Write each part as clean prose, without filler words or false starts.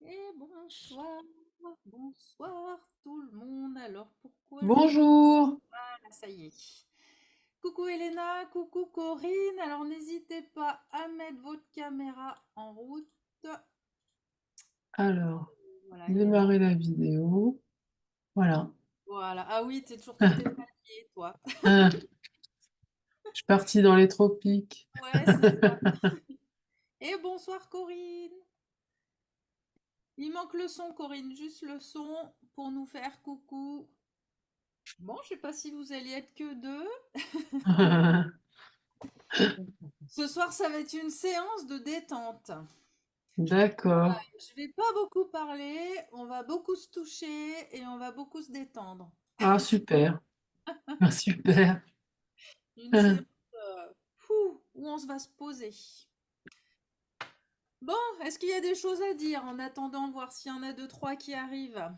Et bonsoir, bonsoir tout le monde. Alors pourquoi je... Bonjour. Ah, ça y est. Coucou Elena, coucou Corinne. Alors n'hésitez pas à mettre votre caméra en route. Alors, Voilà Elena. démarrer la vidéo. Voilà. Voilà. Ah oui, t'es toujours sur tes papiers, toi. Ah, je suis partie dans les tropiques. Ouais, c'est ça. Et bonsoir Corinne. Il manque le son, Corinne, juste le son pour nous faire coucou. Bon, je sais pas si vous allez être que deux. Ce soir, ça va être une séance de détente. D'accord. Je vais pas beaucoup parler, on va beaucoup se toucher et on va beaucoup se détendre. Ah, super. Ah, super. Une séance où on se va se poser. Bon, est-ce qu'il y a des choses à dire en attendant voir s'il y en a deux, trois qui arrivent?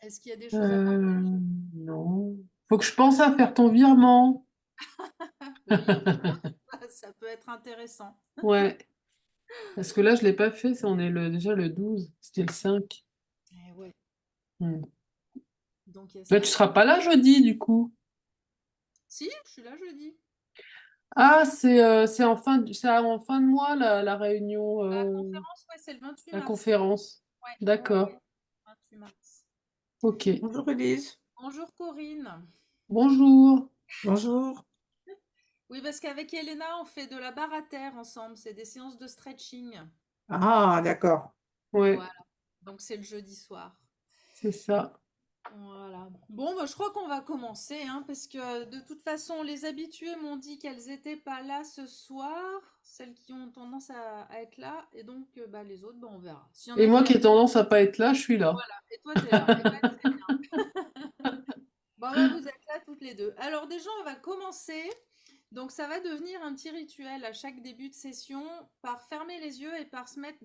Est-ce qu'il y a des choses à partager? Non. Faut que je pense à faire ton virement. Oui, ça peut être intéressant. Ouais. Parce que là, je l'ai pas fait. On est déjà le 12. C'était le 5. Eh ouais, Hmm. donc il y a Bah, ça. tu seras pas là jeudi, du coup. Si, je suis là jeudi. Ah, c'est en fin de mois, la réunion, La conférence, ouais, c'est le 28 la mars. conférence. Ouais, ouais, D'accord. ouais, 28 mars. Ok. Bonjour Elise. Bonjour Corinne. Bonjour. Bonjour. Oui, parce qu'avec Elena, on fait de la barre à terre ensemble. C'est des séances de stretching. Ah, d'accord. Ouais, Voilà. Donc c'est le jeudi soir. c'est ça. Voilà. Bon, bah, je crois qu'on va commencer, hein, parce que de toute façon, les habitués m'ont dit qu'elles n'étaient pas là ce soir, celles qui ont tendance à être là, et donc bah, les autres, bah, on verra. S'il y en Et a moi qui qui ai arrivent, tendance à pas être là, je suis là. voilà. Et toi, t'es là. Eh ben, très bien. Bon, bah, vous êtes là toutes les deux. Alors déjà, on va commencer. Donc ça va devenir un petit rituel à chaque début de session par fermer les yeux et par se mettre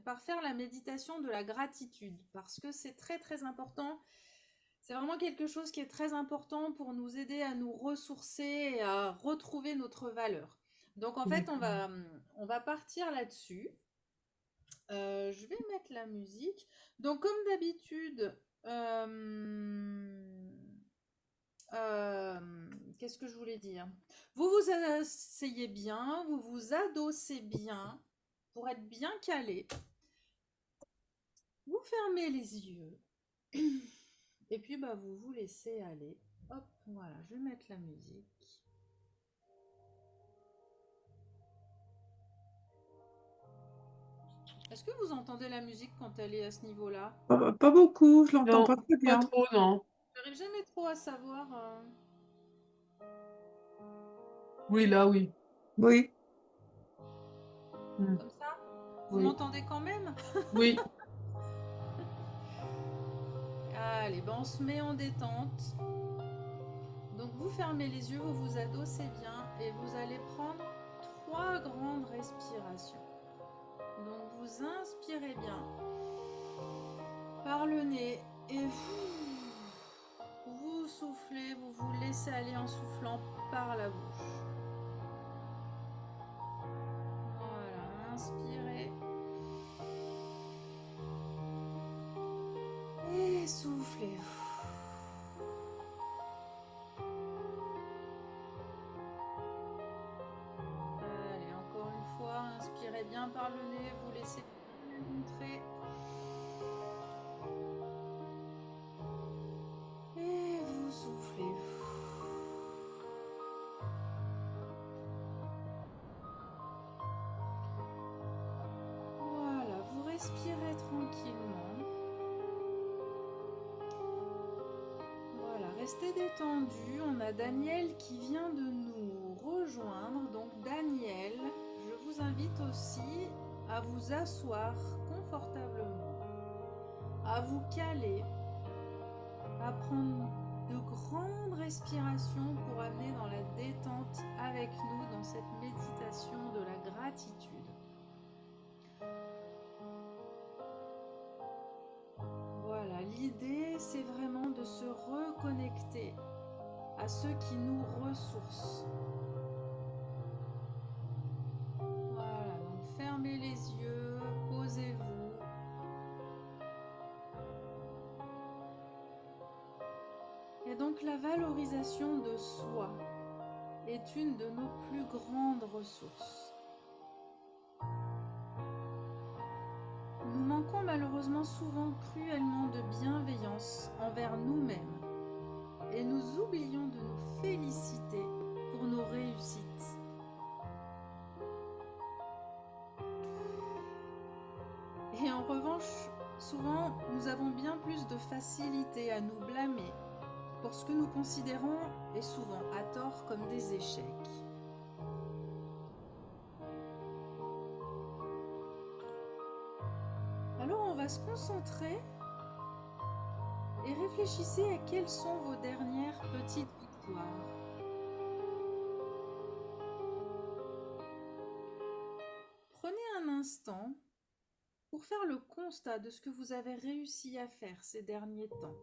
par faire la méditation de la gratitude, parce que c'est très très important. C'est vraiment quelque chose qui est très important pour nous aider à nous ressourcer et à retrouver notre valeur. Donc en fait, D'accord. on va partir là-dessus. Je vais mettre la musique. Donc comme d'habitude, qu'est-ce que je voulais dire? Vous vous asseyez bien, vous vous adossez bien pour être bien calé. Vous fermez les yeux et puis bah, vous vous laissez aller. Hop, voilà, je vais mettre la musique. Est-ce que vous entendez la musique quand elle est à ce niveau-là? Pas beaucoup, je l'entends Non, pas très pas bien. trop, non. J'arrive jamais trop à savoir. Oui, là, oui. Oui, Hmm. Comme ça? Vous Oui, m'entendez quand même? oui. Allez, ben on se met en détente. Donc vous fermez les yeux, vous vous adossez bien et vous allez prendre trois grandes respirations. Donc vous inspirez bien par le nez et vous soufflez, vous vous laissez aller en soufflant par la bouche. Voilà, inspirez et soufflez. Allez, encore une fois, inspirez bien par le nez, vous laissez entrer. Et vous soufflez. Voilà, vous respirez tranquillement. Voilà, restez détendu. On a Daniel qui vient de nous rejoindre. Donc Daniel, je vous invite aussi à vous asseoir confortablement, à vous caler, à prendre de grandes respirations pour amener dans la détente avec nous dans cette méditation de la gratitude. Voilà, l'idée, c'est vraiment de se reconnecter à ce qui nous ressource. Voilà, donc fermez les yeux, posez-vous. Et donc la valorisation de soi est une de nos plus grandes ressources. Nous manquons malheureusement souvent cruellement de bienveillance envers nous-mêmes et nous oublions de nous féliciter pour nos réussites. Et en revanche, souvent, nous avons bien plus de facilité à nous blâmer pour ce que nous considérons, et souvent à tort, comme des échecs. Alors on va se concentrer et réfléchissez à quelles sont vos dernières petites victoires. Prenez un instant pour faire le constat de ce que vous avez réussi à faire ces derniers temps.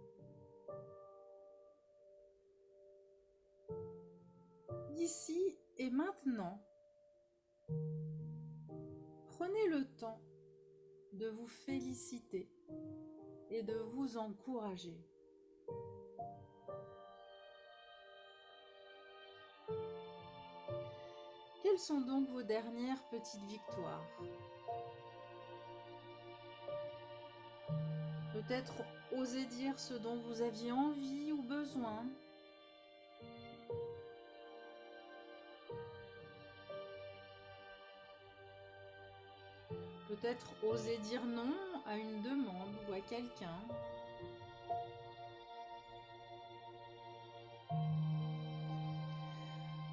Ici et maintenant, prenez le temps de vous féliciter et de vous encourager. Quelles sont donc vos dernières petites victoires? Peut-être oser dire ce dont vous aviez envie ou besoin. Peut-être oser dire non à une demande ou à quelqu'un.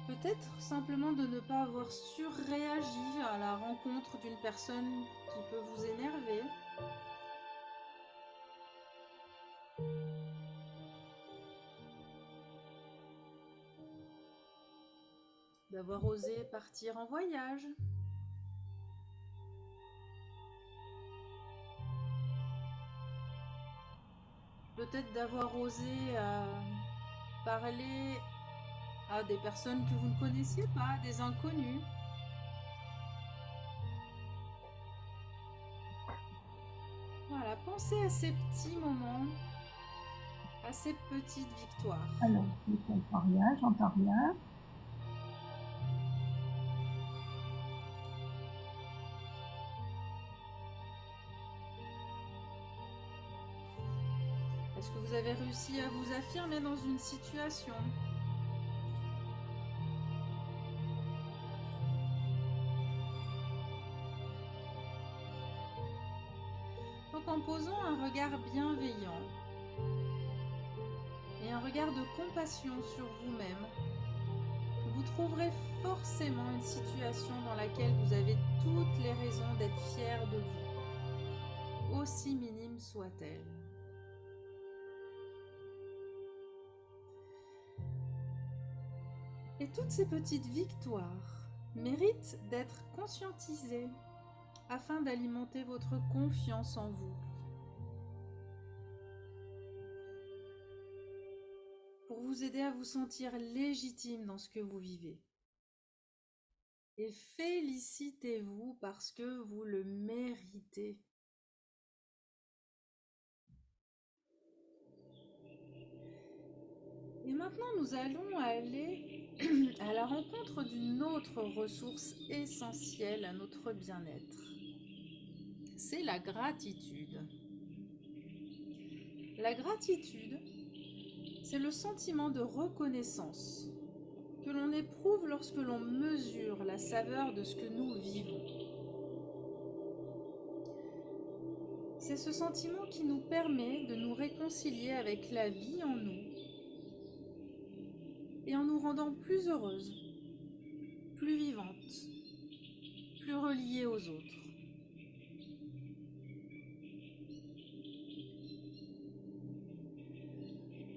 Peut-être simplement de ne pas avoir surréagi à la rencontre d'une personne qui peut vous énerver. D'avoir osé partir en voyage. Peut-être d'avoir osé parler à des personnes que vous ne connaissiez pas, des inconnus. Voilà, pensez à ces petits moments, à ces petites victoires. Alors, je comprends rien, j'entends rien. Est-ce que vous avez réussi à vous affirmer dans une situation? Donc en posant un regard bienveillant et un regard de compassion sur vous-même, vous trouverez forcément une situation dans laquelle vous avez toutes les raisons d'être fier de vous, aussi minime soit-elle. Et toutes ces petites victoires méritent d'être conscientisées afin d'alimenter votre confiance en vous. Pour vous aider à vous sentir légitime dans ce que vous vivez. Et félicitez-vous parce que vous le méritez. Et maintenant, nous allons aller à la rencontre d'une autre ressource essentielle à notre bien-être. C'est la gratitude. La gratitude, c'est le sentiment de reconnaissance que l'on éprouve lorsque l'on mesure la saveur de ce que nous vivons. C'est ce sentiment qui nous permet de nous réconcilier avec la vie en nous et en nous rendant plus heureuses, plus vivantes, plus reliées aux autres.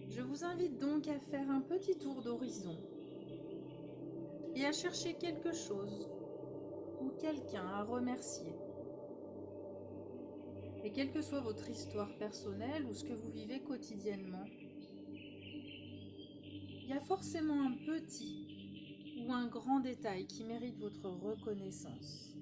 Je vous invite donc à faire un petit tour d'horizon et à chercher quelque chose ou quelqu'un à remercier. Et quelle que soit votre histoire personnelle ou ce que vous vivez quotidiennement, il y a forcément un petit ou un grand détail qui mérite votre reconnaissance.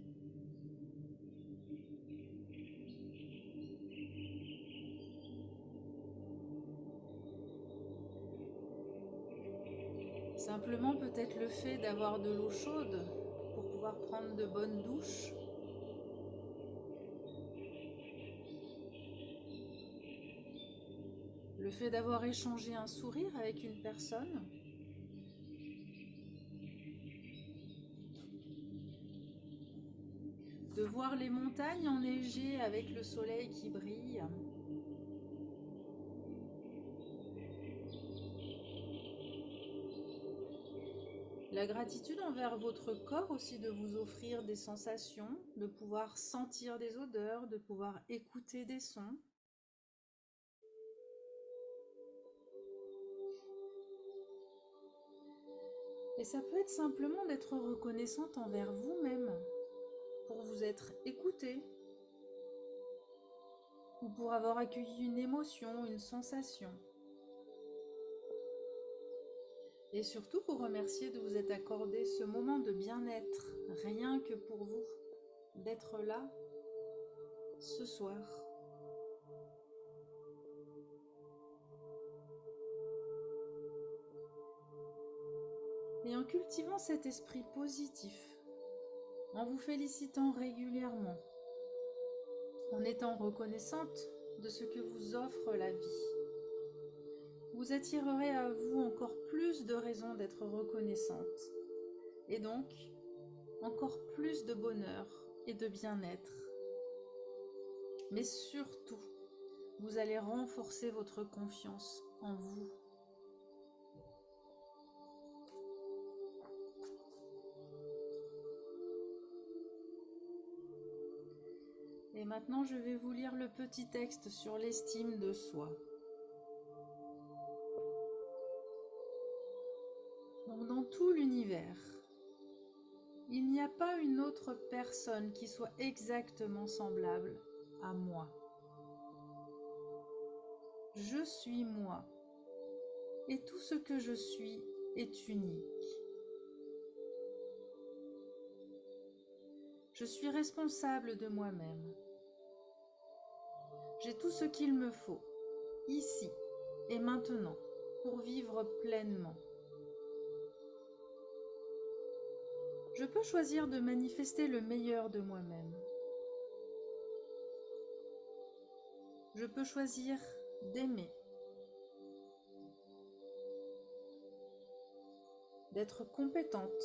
Simplement peut-être le fait d'avoir de l'eau chaude pour pouvoir prendre de bonnes douches. Le fait d'avoir échangé un sourire avec une personne. De voir les montagnes enneigées avec le soleil qui brille. La gratitude envers votre corps aussi, de vous offrir des sensations, de pouvoir sentir des odeurs, de pouvoir écouter des sons. Et ça peut être simplement d'être reconnaissante envers vous-même, pour vous être écouté, ou pour avoir accueilli une émotion, une sensation. Et surtout vous remercier de vous être accordé ce moment de bien-être, rien que pour vous, d'être là ce soir. Et en cultivant cet esprit positif, en vous félicitant régulièrement, en étant reconnaissante de ce que vous offre la vie, vous attirerez à vous encore plus de raisons d'être reconnaissante, et donc encore plus de bonheur et de bien-être. Mais surtout, vous allez renforcer votre confiance en vous. Et maintenant, je vais vous lire le petit texte sur l'estime de soi. Donc, dans tout l'univers, il n'y a pas une autre personne qui soit exactement semblable à moi. Je suis moi, et tout ce que je suis est unique. Je suis responsable de moi-même. J'ai tout ce qu'il me faut, ici et maintenant, pour vivre pleinement. Je peux choisir de manifester le meilleur de moi-même. Je peux choisir d'aimer, d'être compétente,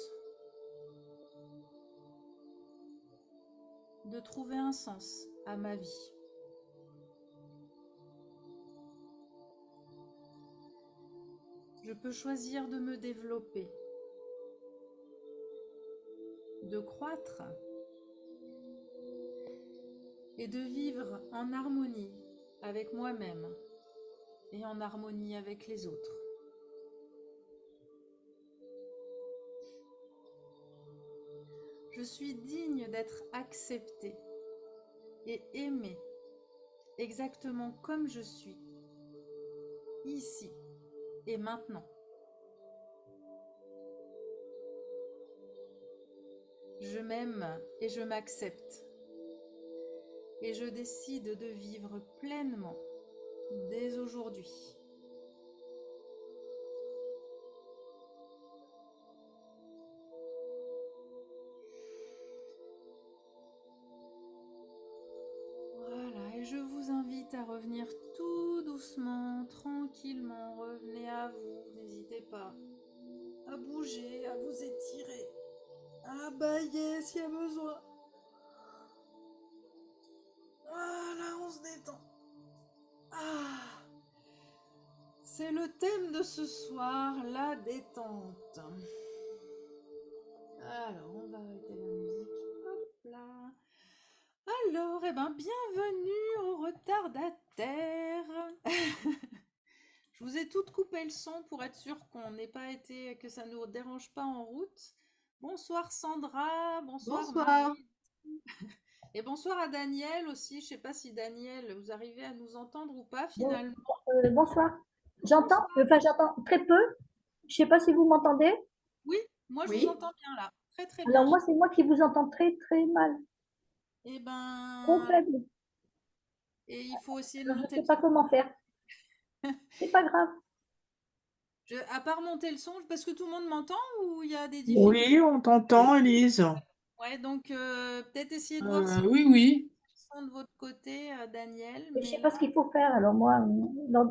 de trouver un sens à ma vie. Je peux choisir de me développer, de croître et de vivre en harmonie avec moi-même et en harmonie avec les autres. Je suis digne d'être acceptée et aimée exactement comme je suis, ici et maintenant. Je m'aime et je m'accepte. Et je décide de vivre pleinement dès aujourd'hui. Voilà, et je vous invite à revenir tout doucement, tranquillement. Revenez à vous, n'hésitez pas à bouger, à vous étirer, à bâiller s'il y a besoin. Voilà, on se détend. Ah, c'est le thème de ce soir, la détente. Alors, on va arrêter la musique. Hop là. Alors, bienvenue au retardataire. Je vous ai toutes coupé le son pour être sûr qu'on n'ait pas été, que ça ne nous dérange pas en route. Bonsoir Sandra, bonsoir Bonsoir. Marie. Et bonsoir à Daniel aussi. Je ne sais pas si Daniel, vous arrivez à nous entendre ou pas Bon, finalement. bonsoir. J'entends, Bonsoir. enfin j'entends très peu. Je sais pas si vous m'entendez. Oui, moi je vous Oui. entends bien là. Très très Alors bien. moi, c'est moi qui vous entends très très mal, Eh trop ben, faible. et il faut essayer de Alors je monter sais le pas son. comment faire. C'est pas grave. À part monter le son, parce que tout le monde m'entend ou il y a des difficultés? Oui, on t'entend, Elise. Ouais, donc peut-être essayer de voir si Oui, oui. le son de votre côté, Daniel. Mais je Mais sais là, pas ce qu'il faut faire. Alors moi,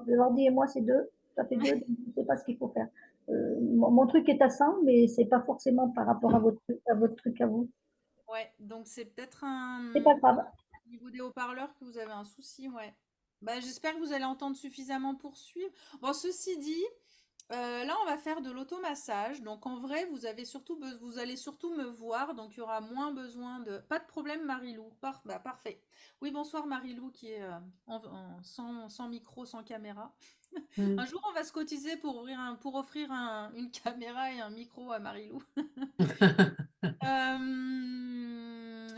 l'ordi et moi, c'est deux. Ça fait deux. Donc je sais pas ce qu'il faut faire. Mon truc est à 100, mais c'est pas forcément par rapport à votre truc à vous. ouais, donc c'est peut-être C'est pas grave. au niveau des haut-parleurs que vous avez un souci, ouais. Bah, j'espère que vous allez entendre suffisamment pour suivre. Bon, ceci dit, là, on va faire de l'automassage. Donc, en vrai, vous allez surtout me voir. Donc, il y aura moins besoin de. Pas de problème, Marilou. Bah, parfait. Oui, bonsoir, Marilou, qui est sans micro, sans caméra. Un Mm. jour, on va se cotiser pour offrir une caméra et un micro à Marilou.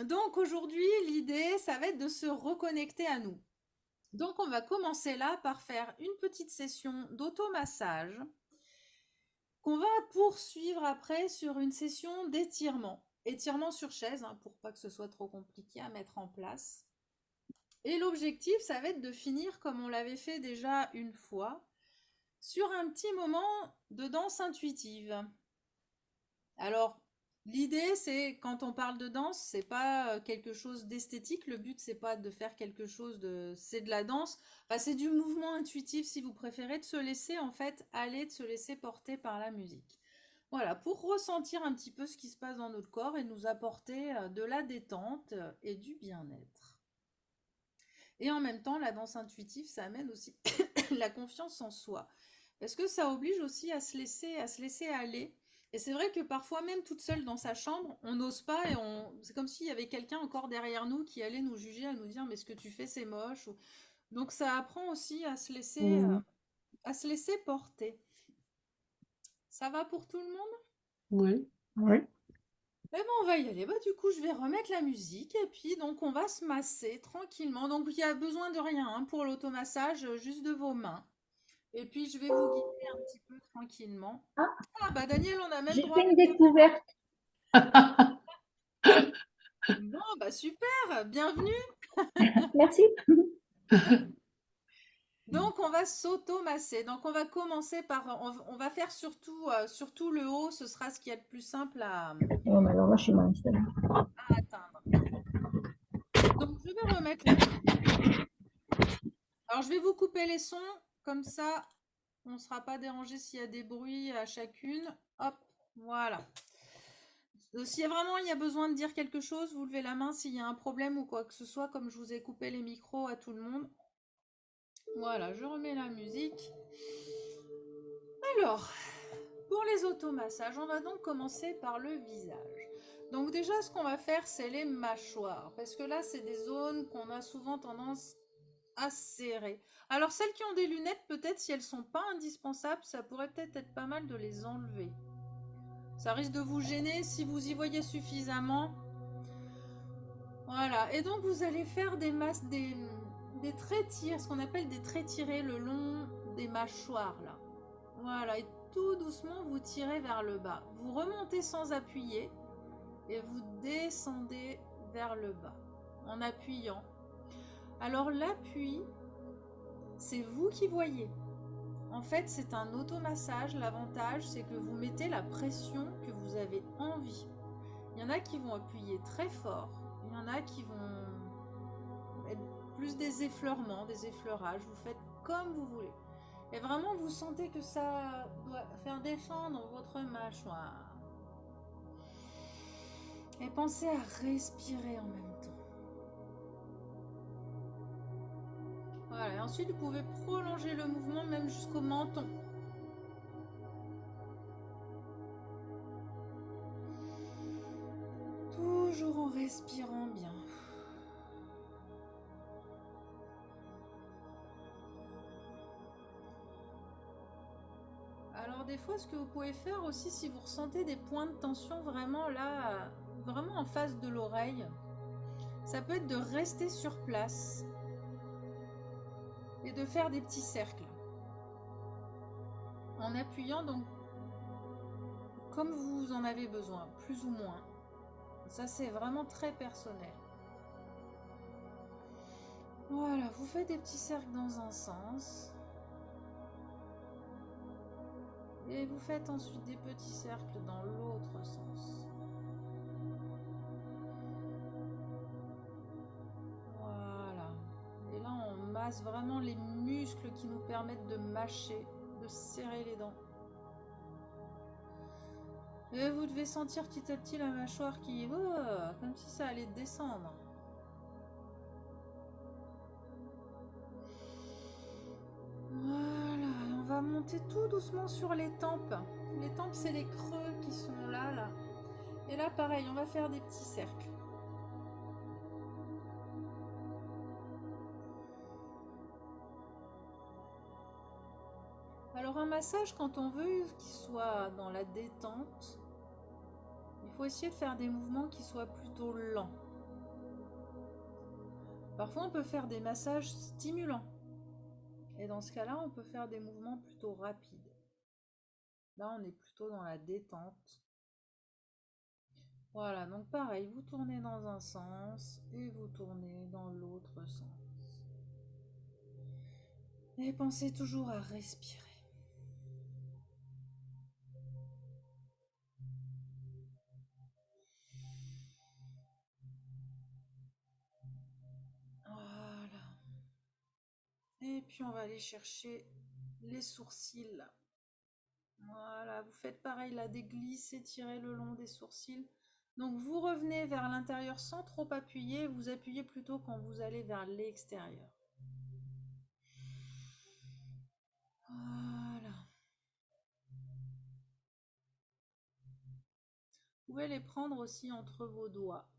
Donc, aujourd'hui, l'idée, ça va être de se reconnecter à nous. Donc, on va commencer là par faire une petite session d'automassage qu'on va poursuivre après sur une session d'étirement. Étirement sur chaise, hein, pour pas que ce soit trop compliqué à mettre en place. Et l'objectif, ça va être de finir comme on l'avait fait déjà une fois, sur un petit moment de danse intuitive. Alors, l'idée, c'est quand on parle de danse, c'est pas quelque chose d'esthétique. Le but, c'est pas de faire quelque chose de, c'est de la danse. Enfin, c'est du mouvement intuitif, si vous préférez, de se laisser en fait aller, de se laisser porter par la musique. Voilà, pour ressentir un petit peu ce qui se passe dans notre corps et nous apporter de la détente et du bien-être. Et en même temps, la danse intuitive, ça amène aussi la confiance en soi. Parce que ça oblige aussi à se laisser aller. Et c'est vrai que parfois, même toute seule dans sa chambre, on n'ose pas et c'est comme s'il y avait quelqu'un encore derrière nous qui allait nous juger, à nous dire mais ce que tu fais c'est moche. Donc ça apprend aussi Mm. à se laisser porter. Ça va pour tout le monde? Oui. Oui. Eh ben, on va y aller. Bah, du coup, je vais remettre la musique et puis donc on va se masser tranquillement. Donc il y a besoin de rien hein, pour l'automassage, juste de vos mains. Et puis je vais vous guider un petit peu tranquillement. Ah, Ah bah Daniel, on a même j'ai droit fait à la une caméra. découverte. Bon, bah super, bienvenue. Merci. Donc on va s'automasser. Donc on va commencer par, on va faire surtout le haut, ce sera ce qui est le plus simple Oh, mais alors là, je suis mal installée. à atteindre. Donc je vais remettre la musique. Alors je vais vous couper les sons, comme ça on ne sera pas dérangé s'il y a des bruits à chacune. Hop, voilà. Si vraiment il y a besoin de dire quelque chose, vous levez la main s'il y a un problème ou quoi que ce soit, comme je vous ai coupé les micros à tout le monde. Voilà, je remets la musique. Alors, pour les automassages, on va donc commencer par le visage. Donc déjà, ce qu'on va faire, c'est les mâchoires, parce que là, c'est des zones qu'on a souvent tendance à serrer. Alors, celles qui ont des lunettes, peut-être si elles sont pas indispensables, ça pourrait peut-être être pas mal de les enlever. Ça risque de vous gêner si vous y voyez suffisamment. Voilà, et donc vous allez faire des traits tirés, ce qu'on appelle des traits tirés le long des mâchoires là. Voilà, et tout doucement vous tirez vers le bas. Vous remontez sans appuyer et vous descendez vers le bas en appuyant. Alors l'appui, c'est vous qui voyez. En fait, c'est un automassage. L'avantage, c'est que vous mettez la pression que vous avez envie. Il y en a qui vont appuyer très fort, il y en a qui vont être plus des effleurements, des effleurages. Vous faites comme vous voulez. Et vraiment, vous sentez que ça doit faire descendre votre mâchoire. Et pensez à respirer en même temps. Voilà, et ensuite vous pouvez prolonger le mouvement même jusqu'au menton. Toujours en respirant bien. Alors des fois, ce que vous pouvez faire aussi, si vous ressentez des points de tension vraiment là, vraiment en face de l'oreille, ça peut être de rester sur place et de faire des petits cercles en appuyant donc comme vous en avez besoin, plus ou moins. Ça, c'est vraiment très personnel. Voilà, vous faites des petits cercles dans un sens. Et vous faites ensuite des petits cercles dans l'autre sens. Voilà. Et là, on masse vraiment les muscles qui nous permettent de mâcher, de serrer les dents. Et vous devez sentir petit à petit la mâchoire qui... Oh, comme si ça allait descendre. Voilà, et on va monter tout doucement sur les tempes. Les tempes, c'est les creux qui sont là, là. Et là, pareil, on va faire des petits cercles. Alors un massage, quand on veut qu'il soit dans la détente, il faut essayer de faire des mouvements qui soient plutôt lents. Parfois, on peut faire des massages stimulants. Et dans ce cas-là, on peut faire des mouvements plutôt rapides. Là, on est plutôt dans la détente. Voilà, donc pareil, vous tournez dans un sens et vous tournez dans l'autre sens. Et pensez toujours à respirer. Voilà. Et puis on va aller chercher les sourcils. Voilà, vous faites pareil là, des glisses étirées le long des sourcils. Donc vous revenez vers l'intérieur sans trop appuyer, vous appuyez plutôt quand vous allez vers l'extérieur. Voilà. Vous pouvez les prendre aussi entre vos doigts.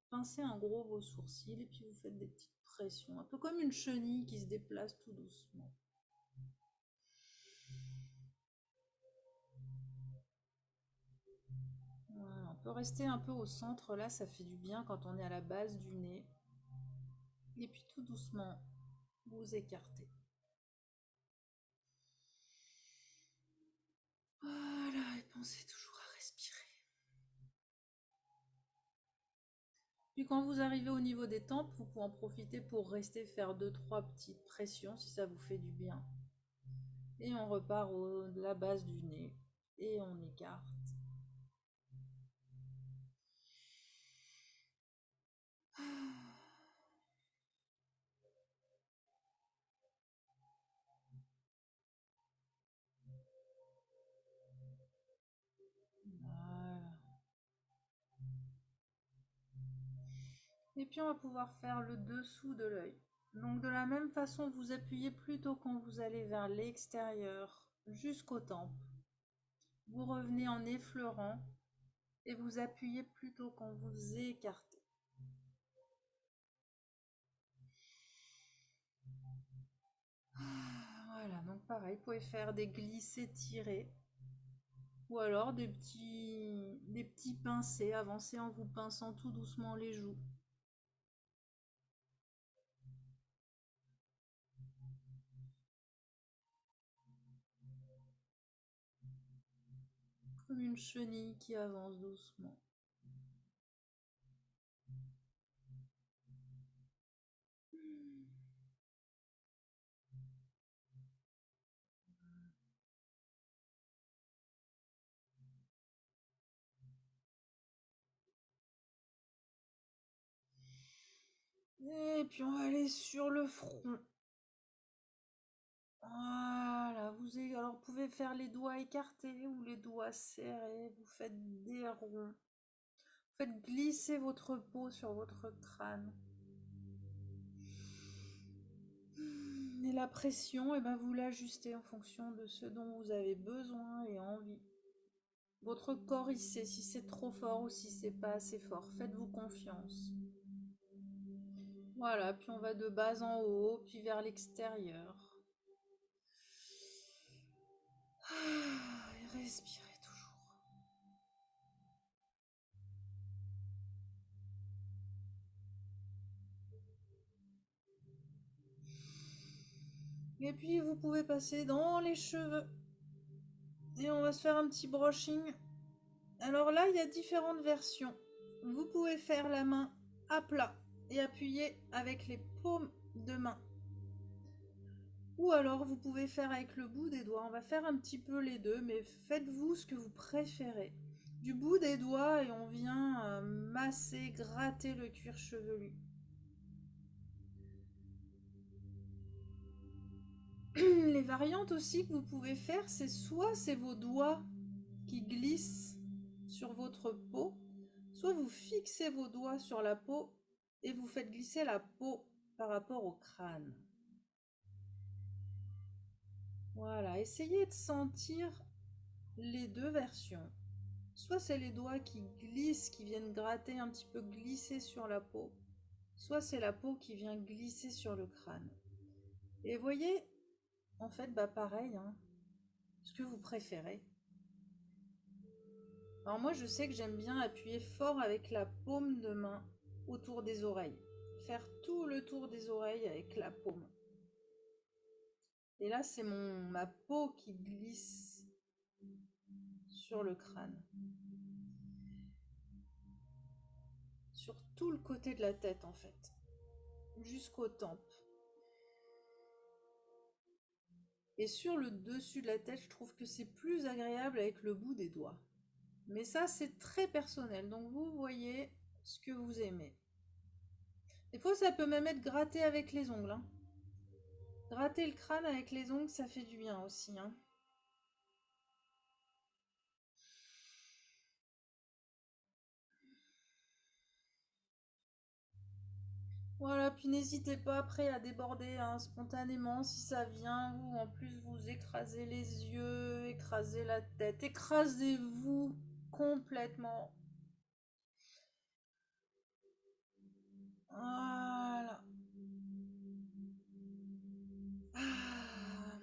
Pincez en gros vos sourcils et puis vous faites des petites pressions, un peu comme une chenille qui se déplace tout doucement. Voilà, on peut rester un peu au centre là, ça fait du bien quand on est à la base du nez. Et puis tout doucement, vous écartez. Voilà, et pensez toujours à respirer. Puis quand vous arrivez au niveau des tempes, vous pouvez en profiter pour rester faire 2-3 petites pressions si ça vous fait du bien. Et on repart de la base du nez et on écarte. Voilà. Et puis on va pouvoir faire le dessous de l'œil. Donc de la même façon, vous appuyez plutôt quand vous allez vers l'extérieur jusqu'aux tempes. Vous revenez en effleurant et vous appuyez plutôt quand vous écartez. Voilà, donc pareil, vous pouvez faire des glissés tirés ou alors des petits pincés, avancer en vous pinçant tout doucement les joues. Comme une chenille qui avance doucement. Et puis on va aller sur le front. Voilà, alors vous pouvez faire les doigts écartés ou les doigts serrés, vous faites des ronds. Vous faites glisser votre peau sur votre crâne. Et la pression, et ben vous l'ajustez en fonction de ce dont vous avez besoin et envie. Votre corps, il sait si c'est trop fort ou si c'est pas assez fort. Faites-vous confiance. Voilà, puis on va de bas en haut, puis vers l'extérieur. Et respirez toujours. Et puis vous pouvez passer dans les cheveux. Et on va se faire un petit brushing. Alors là, il y a différentes versions. Vous pouvez faire la main à plat et appuyer avec les paumes de main. Ou alors vous pouvez faire avec le bout des doigts. On va faire un petit peu les deux, mais faites-vous ce que vous préférez. Du bout des doigts et on vient masser, gratter le cuir chevelu. Les variantes aussi que vous pouvez faire, c'est soit c'est vos doigts qui glissent sur votre peau, soit vous fixez vos doigts sur la peau et vous faites glisser la peau par rapport au crâne. Voilà, essayez de sentir les deux versions. Soit c'est les doigts qui glissent, qui viennent gratter un petit peu, glisser sur la peau, soit c'est la peau qui vient glisser sur le crâne. Et voyez, en fait, pareil, hein, ce que vous préférez. Alors moi, je sais que j'aime bien appuyer fort avec la paume de main autour des oreilles. Faire tout le tour des oreilles avec la paume. Et là, c'est ma peau qui glisse sur le crâne. Sur tout le côté de la tête, en fait. Jusqu'aux tempes. Et sur le dessus de la tête, je trouve que c'est plus agréable avec le bout des doigts. Mais ça, c'est très personnel. Donc, vous voyez ce que vous aimez. Des fois, ça peut même être gratté avec les ongles. Hein. Gratter le crâne avec les ongles, ça fait du bien aussi. Hein. Voilà, puis n'hésitez pas après à déborder hein, spontanément si ça vient. Vous, en plus, vous écrasez les yeux, écrasez la tête. Écrasez-vous complètement. Voilà. Ah.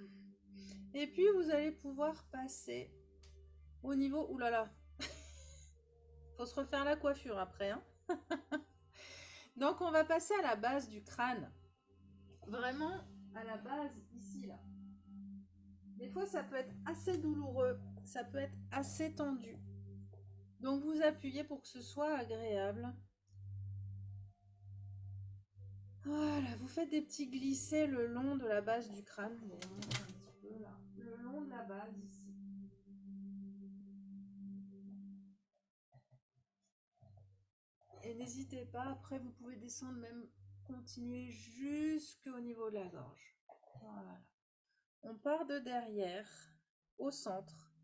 Et puis, vous allez pouvoir passer au niveau... Ouh là là. Faut se refaire la coiffure après. Hein. Donc, on va passer à la base du crâne. Vraiment à la base, ici, là. Des fois, ça peut être assez douloureux. Ça peut être assez tendu. Donc, vous appuyez pour que ce soit agréable. Voilà, vous faites des petits glissés le long de la base du crâne. Je vais remonter un petit peu, là. Le long de la base, ici. Et n'hésitez pas, après vous pouvez descendre même, continuer jusqu'au niveau de la gorge. Voilà. On part de derrière, au centre,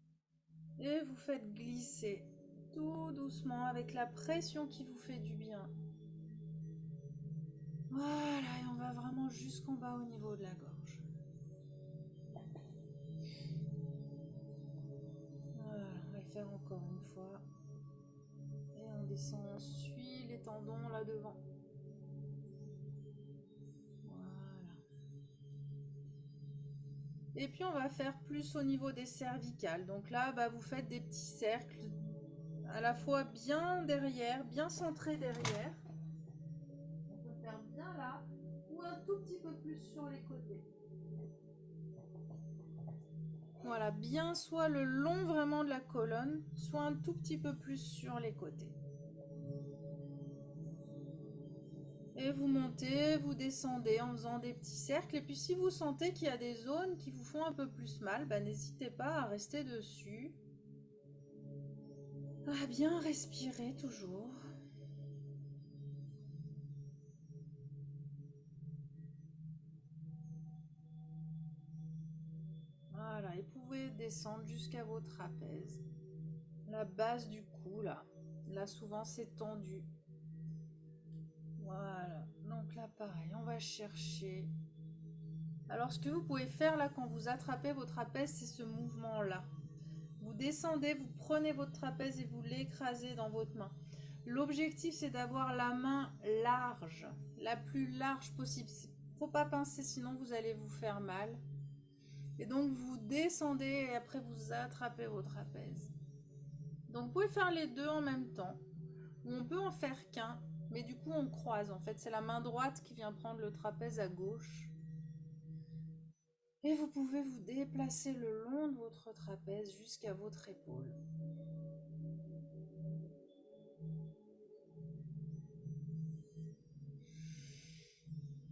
et vous faites glisser tout doucement avec la pression qui vous fait du bien. Voilà, et on va vraiment jusqu'en bas au niveau de la gorge. Voilà, on va le faire encore une fois. Et on descend, on suit les tendons là devant. Voilà. Et puis on va faire plus au niveau des cervicales. Donc là, vous faites des petits cercles à la fois bien derrière, bien centrés derrière. On peut faire bien là ou un tout petit peu plus sur les côtés. Voilà, bien soit le long vraiment de la colonne, soit un tout petit peu plus sur les côtés. Et vous montez, vous descendez en faisant des petits cercles. Et puis si vous sentez qu'il y a des zones qui vous font un peu plus mal, n'hésitez pas à rester dessus. À bien respirer toujours. Voilà, et vous pouvez descendre jusqu'à vos trapèzes. La base du cou, là. Là, souvent, c'est tendu. Voilà, donc là, pareil, on va chercher. Alors, ce que vous pouvez faire, là, quand vous attrapez vos trapèzes, c'est ce mouvement-là. Vous descendez, vous prenez votre trapèze et vous l'écrasez dans votre main. L'objectif, c'est d'avoir la main large, la plus large possible. Il ne faut pas pincer, sinon vous allez vous faire mal. Et donc, vous descendez et après, vous attrapez vos trapèzes. Donc, vous pouvez faire les deux en même temps. Ou on peut en faire qu'un, mais du coup, on croise. En fait, c'est la main droite qui vient prendre le trapèze à gauche. Et vous pouvez vous déplacer le long de votre trapèze jusqu'à votre épaule.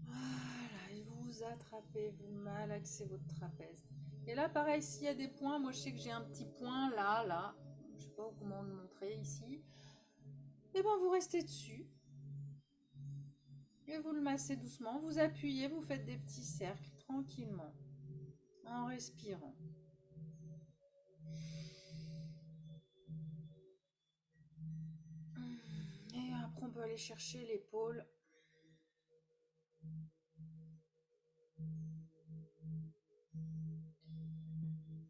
Voilà, et vous attrapez, vous malaxez votre trapèze. Et là, pareil, s'il y a des points, moi je sais que j'ai un petit point là, je sais pas comment le montrer ici. Et ben vous restez dessus et vous le massez doucement. Vous appuyez, vous faites des petits cercles tranquillement en respirant. Et après, on peut aller chercher l'épaule.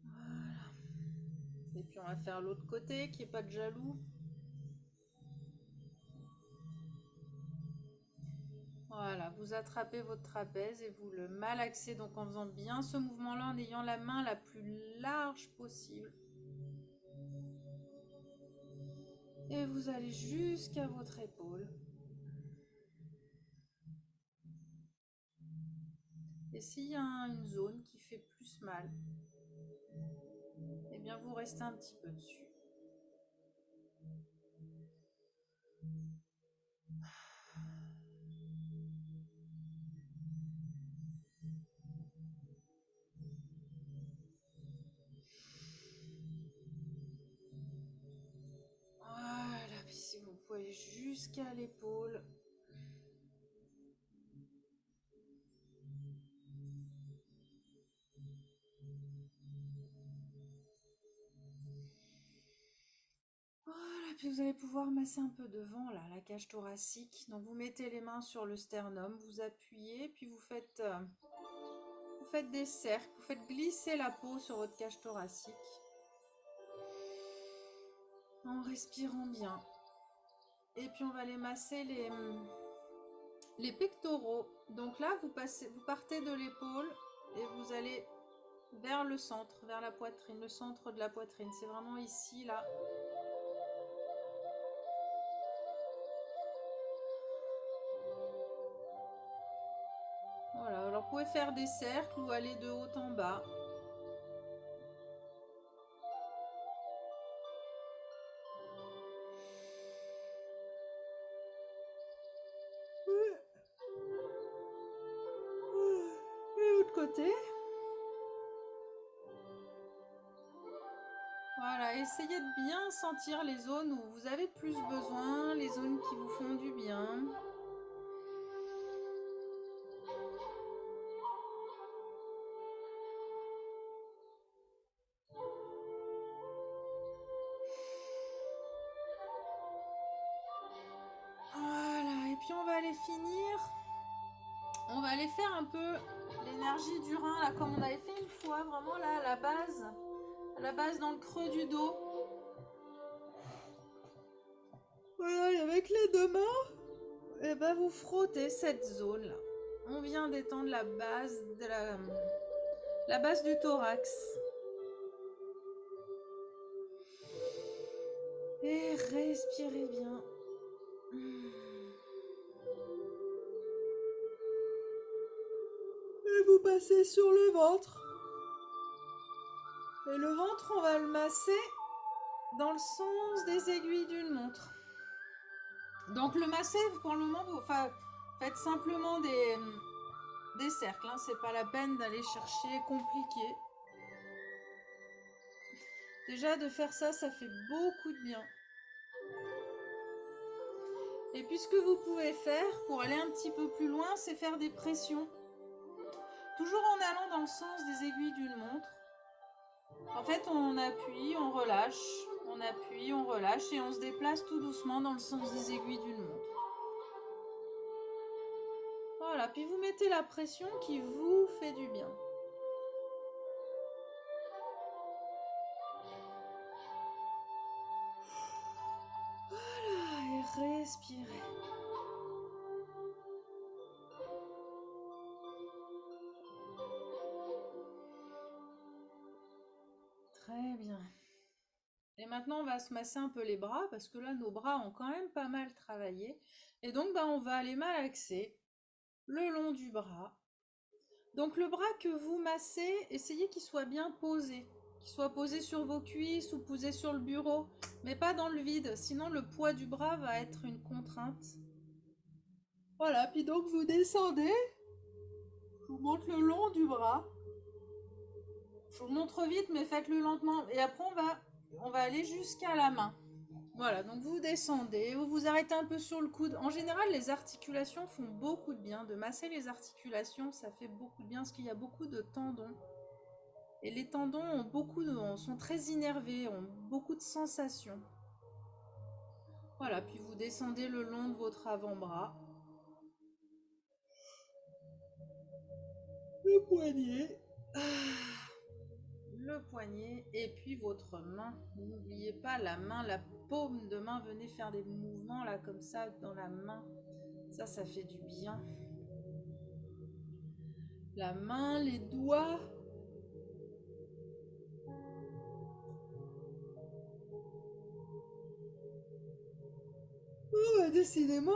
Voilà. Et puis, on va faire l'autre côté, qui n'est pas de jaloux. Voilà, vous attrapez votre trapèze et vous le malaxez, donc en faisant bien ce mouvement-là, en ayant la main la plus large possible. Et vous allez jusqu'à votre épaule. Et s'il y a une zone qui fait plus mal, eh bien vous restez un petit peu dessus. Voilà, puis si vous pouvez jusqu'à l'épaule. Voilà, puis vous allez pouvoir masser un peu devant, là, la cage thoracique. Donc vous mettez les mains sur le sternum, vous appuyez, puis vous faites des cercles, vous faites glisser la peau sur votre cage thoracique. En respirant bien. Et puis on va aller masser les pectoraux. Donc là, vous partez de l'épaule et vous allez vers le centre, vers la poitrine, le centre de la poitrine. C'est vraiment ici, là. Voilà, alors vous pouvez faire des cercles ou aller de haut en bas. Et l'autre côté. Voilà, essayez de bien sentir les zones où vous avez plus besoin, les zones qui vous font du bien. Voilà, et puis on va aller finir. On va aller faire un peu l'énergie du rein, là, comme on avait fait une fois, vraiment là, à la base dans le creux du dos. Voilà, et avec les deux mains, et ben vous frottez cette zone-là. On vient d'étendre la base de la base du thorax. Et respirez bien. Et vous passez sur le ventre. Et le ventre, on va le masser dans le sens des aiguilles d'une montre. Donc le masser, pour le moment, vous faites simplement des cercles. Hein. C'est pas la peine d'aller chercher compliqué. Déjà, de faire ça, ça fait beaucoup de bien. Et puis ce que vous pouvez faire pour aller un petit peu plus loin, c'est faire des pressions. Toujours en allant dans le sens des aiguilles d'une montre. En fait, on appuie, on appuie, on relâche et on se déplace tout doucement dans le sens des aiguilles d'une montre. Voilà, puis vous mettez la pression qui vous fait du bien. Voilà, et respirez. Très bien. Et maintenant, on va se masser un peu les bras parce que là, nos bras ont quand même pas mal travaillé. Et donc, on va aller malaxer le long du bras Donc le bras que vous massez, essayez qu'il soit bien posé. Qu'il soit posé sur vos cuisses ou posé sur le bureau, mais pas dans le vide, sinon le poids du bras va être une contrainte. Voilà, puis donc vous descendez, je vous montre le long du bras. Je vous montre vite, mais faites-le lentement. Et après, on va aller jusqu'à la main. Voilà, donc vous descendez, vous vous arrêtez un peu sur le coude. En général, les articulations font beaucoup de bien. De masser les articulations, ça fait beaucoup de bien parce qu'il y a beaucoup de tendons. Et les tendons sont très innervés, ont beaucoup de sensations. Voilà, puis vous descendez le long de votre avant-bras. Le poignet. Le poignet et puis votre main. N'oubliez pas la main, la paume de main. Venez faire des mouvements là comme ça dans la main. Ça fait du bien. La main, les doigts. Décidément,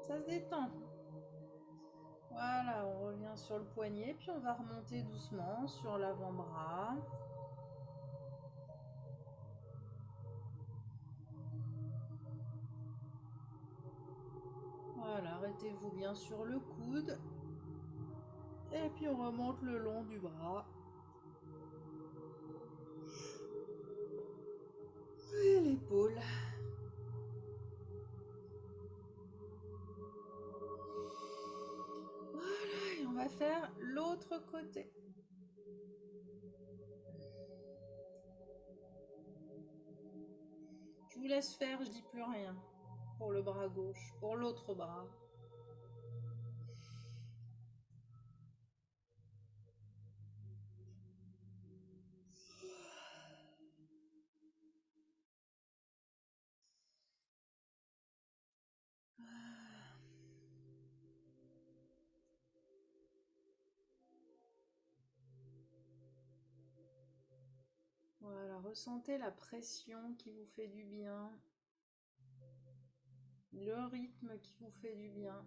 ça se détend. Voilà, on revient sur le poignet, puis on va remonter doucement sur l'avant-bras. Voilà, arrêtez-vous bien sur le coude. Et puis on remonte le long du bras. Et l'épaule. Voilà, et on va faire l'autre côté. Je vous laisse faire, je dis plus rien. Pour le bras gauche, pour l'autre bras. Voilà, ressentez la pression qui vous fait du bien. Le rythme qui vous fait du bien.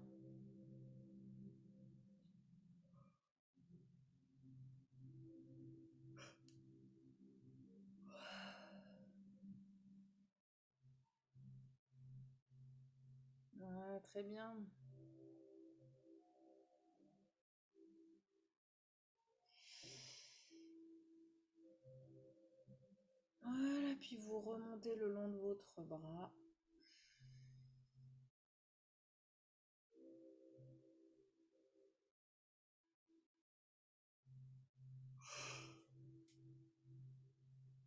Voilà, très bien. Voilà, puis vous remontez le long de votre bras.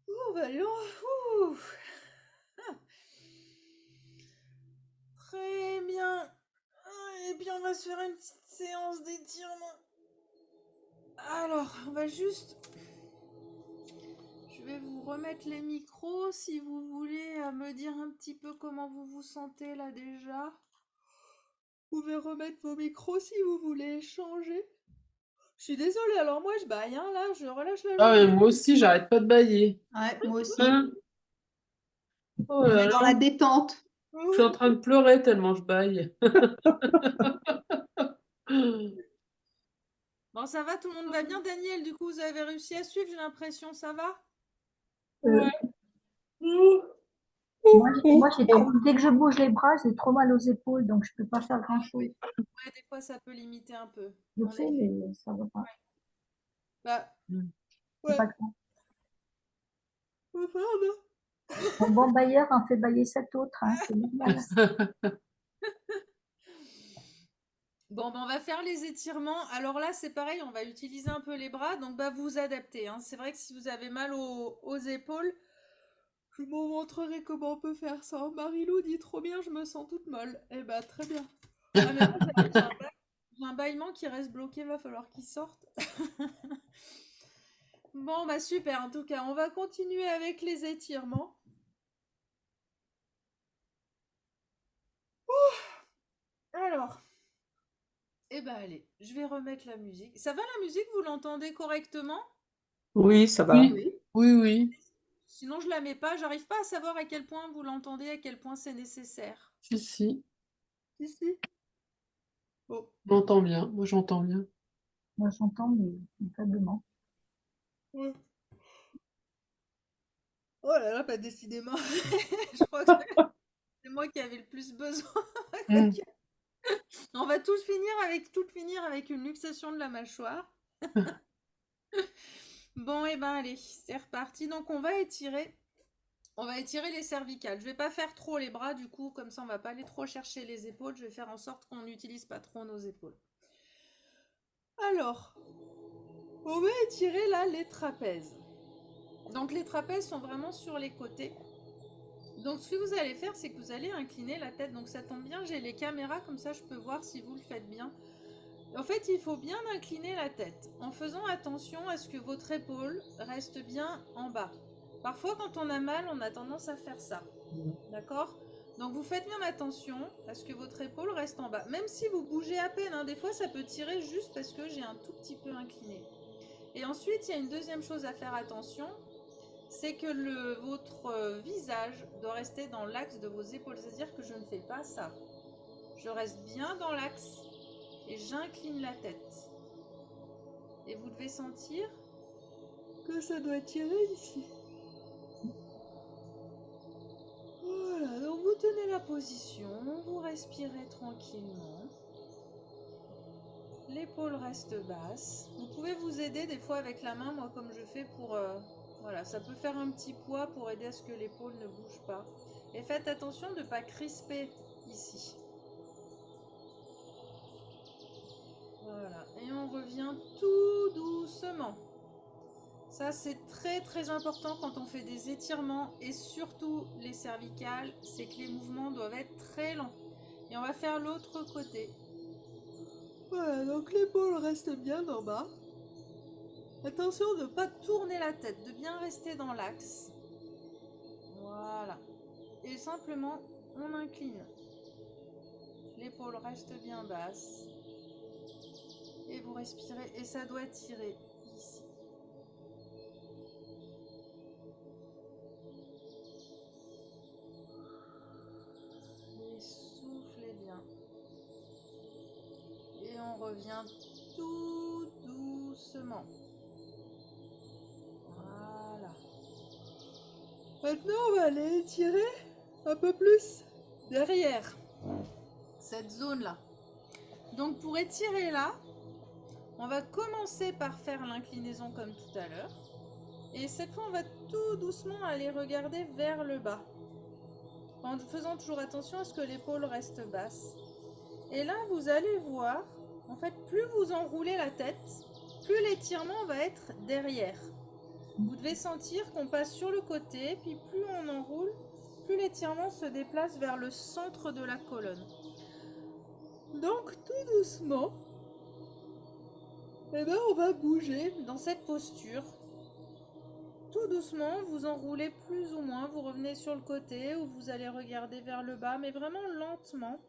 Ouh, bah ouh. Très bien. Et puis on va se faire une petite séance d'étirement. Alors, on va juste... Je vais vous remettre les micros si vous voulez me dire un petit peu comment vous vous sentez là déjà. Vous pouvez remettre vos micros si vous voulez échanger. Je suis désolée, alors moi je baille, hein, là, je relâche la Ah, langue. mais moi aussi, j'arrête pas de bailler. Ouais, moi aussi. Hein. Oh On là est dans là, la détente. je suis en train de pleurer tellement je baille. Bon, ça va, tout le monde va bien, Daniel? Du coup, vous avez réussi à suivre, j'ai l'impression, ça va? Euh, Ouais. dès que je bouge les bras, j'ai trop mal aux épaules, donc je peux pas faire grand-chose. Ouais, des fois, ça peut limiter un peu. Je En sais, effet. mais ça va pas. Bah, C'est ouais. pas grave. On va faire, hein. Un bon bailleur en fait bailler 7 autres, hein, c'est normal. Bon, ben, on va faire les étirements. Alors là, c'est pareil, on va utiliser un peu les bras, donc bah, vous adaptez, hein. C'est vrai que si vous avez mal aux épaules, je vous montrerai comment on peut faire ça. Marilou dit trop bien, je me sens toute molle. Eh bah, très bien. Ah, mais moi, j'ai un bâillement qui reste bloqué, va falloir qu'il sorte. Bon, bah super, en tout cas, on va continuer avec les étirements. Alors, eh ben allez, je vais remettre la musique. Ça va la musique, vous l'entendez correctement? Oui, ça va. Oui, oui, oui. Sinon, je la mets pas, j'arrive pas à savoir à quel point vous l'entendez, à quel point c'est nécessaire. Si, si. Si, si. Bon. J'entends bien. Moi, j'entends bien. Moi, j'entends, mais faiblement. Ouais. Oh là là, pas décidément. Je crois que c'est moi qui avais le plus besoin. Mm. On va tout finir avec une luxation de la mâchoire. Bon, et ben allez, c'est reparti. Donc on va étirer les cervicales. Je vais pas faire trop les bras du coup, comme ça on va pas aller trop chercher les épaules. Je vais faire en sorte qu'on n'utilise pas trop nos épaules. Alors, on va étirer là les trapèzes. Donc les trapèzes sont vraiment sur les côtés. Donc ce que vous allez faire, c'est que vous allez incliner la tête. Donc ça tombe bien, j'ai les caméras, comme ça je peux voir si vous le faites bien. En fait, il faut bien incliner la tête en faisant attention à ce que votre épaule reste bien en bas. Parfois, quand on a mal, on a tendance à faire ça. D'accord? Donc vous faites bien attention à ce que votre épaule reste en bas. Même si vous bougez à peine, hein, des fois ça peut tirer juste parce que j'ai un tout petit peu incliné. Et ensuite, il y a une deuxième chose à faire attention, c'est que votre visage doit rester dans l'axe de vos épaules. C'est-à-dire que je ne fais pas ça. Je reste bien dans l'axe et j'incline la tête. Et vous devez sentir que ça doit tirer ici. Voilà, donc vous tenez la position, vous respirez tranquillement. L'épaule reste basse. Vous pouvez vous aider des fois avec la main, moi comme je fais pour... voilà, ça peut faire un petit poids pour aider à ce que l'épaule ne bouge pas. Et faites attention de ne pas crisper ici. Voilà, et on revient tout doucement. Ça, c'est très très important quand on fait des étirements et surtout les cervicales, c'est que les mouvements doivent être très lents. Et on va faire l'autre côté. Voilà, donc l'épaule reste bien en bas. Attention de ne pas tourner la tête, de bien rester dans l'axe. Voilà. Et simplement, on incline. L'épaule reste bien basse. Et vous respirez, et ça doit tirer ici. Et soufflez bien. Et on revient tout doucement. Voilà. Maintenant, on va aller étirer un peu plus derrière cette zone-là. Donc, pour étirer là, on va commencer par faire l'inclinaison comme tout à l'heure. Et cette fois, on va tout doucement aller regarder vers le bas. En faisant toujours attention à ce que l'épaule reste basse. Et là, vous allez voir, en fait, plus vous enroulez la tête, plus l'étirement va être derrière. Vous devez sentir qu'on passe sur le côté, puis plus on enroule, plus l'étirement se déplace vers le centre de la colonne. Donc, tout doucement, eh ben, on va bouger dans cette posture. Tout doucement, vous enroulez plus ou moins, vous revenez sur le côté ou vous allez regarder vers le bas, mais vraiment lentement.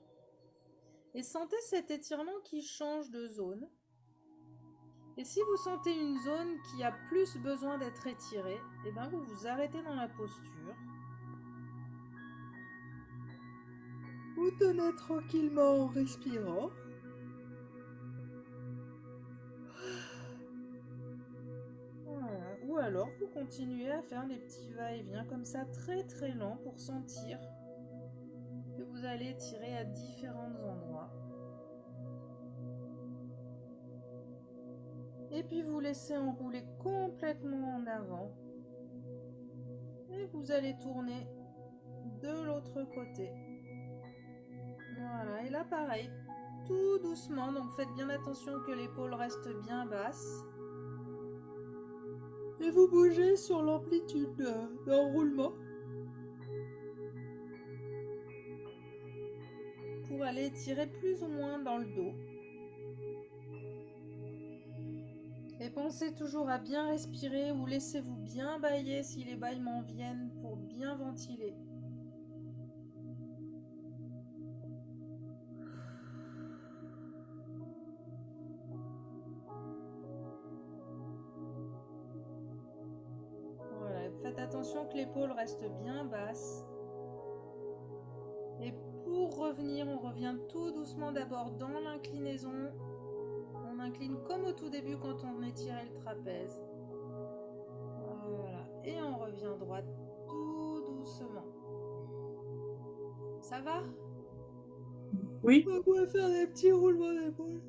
Et sentez cet étirement qui change de zone. Et si vous sentez une zone qui a plus besoin d'être étirée, eh ben vous vous arrêtez dans la posture. Vous tenez tranquillement en respirant. Voilà. Ou alors vous continuez à faire des petits va-et-vient comme ça très très lents pour sentir que vous allez tirer à différents endroits. Et puis vous laissez enrouler complètement en avant. Et vous allez tourner de l'autre côté. Voilà, et là pareil, tout doucement, donc faites bien attention que l'épaule reste bien basse. Et vous bougez sur l'amplitude d'enroulement pour aller tirer plus ou moins dans le dos. Et pensez toujours à bien respirer ou laissez-vous bien bâiller si les bâillements viennent pour bien ventiler. Voilà, faites attention que l'épaule reste bien basse. Et pour revenir, on revient tout doucement d'abord dans l'inclinaison. On incline comme au tout début quand on étirait le trapèze. Voilà. Et on revient droite tout doucement. Ça va? Oui. On pourrait faire des petits roulements d'épaule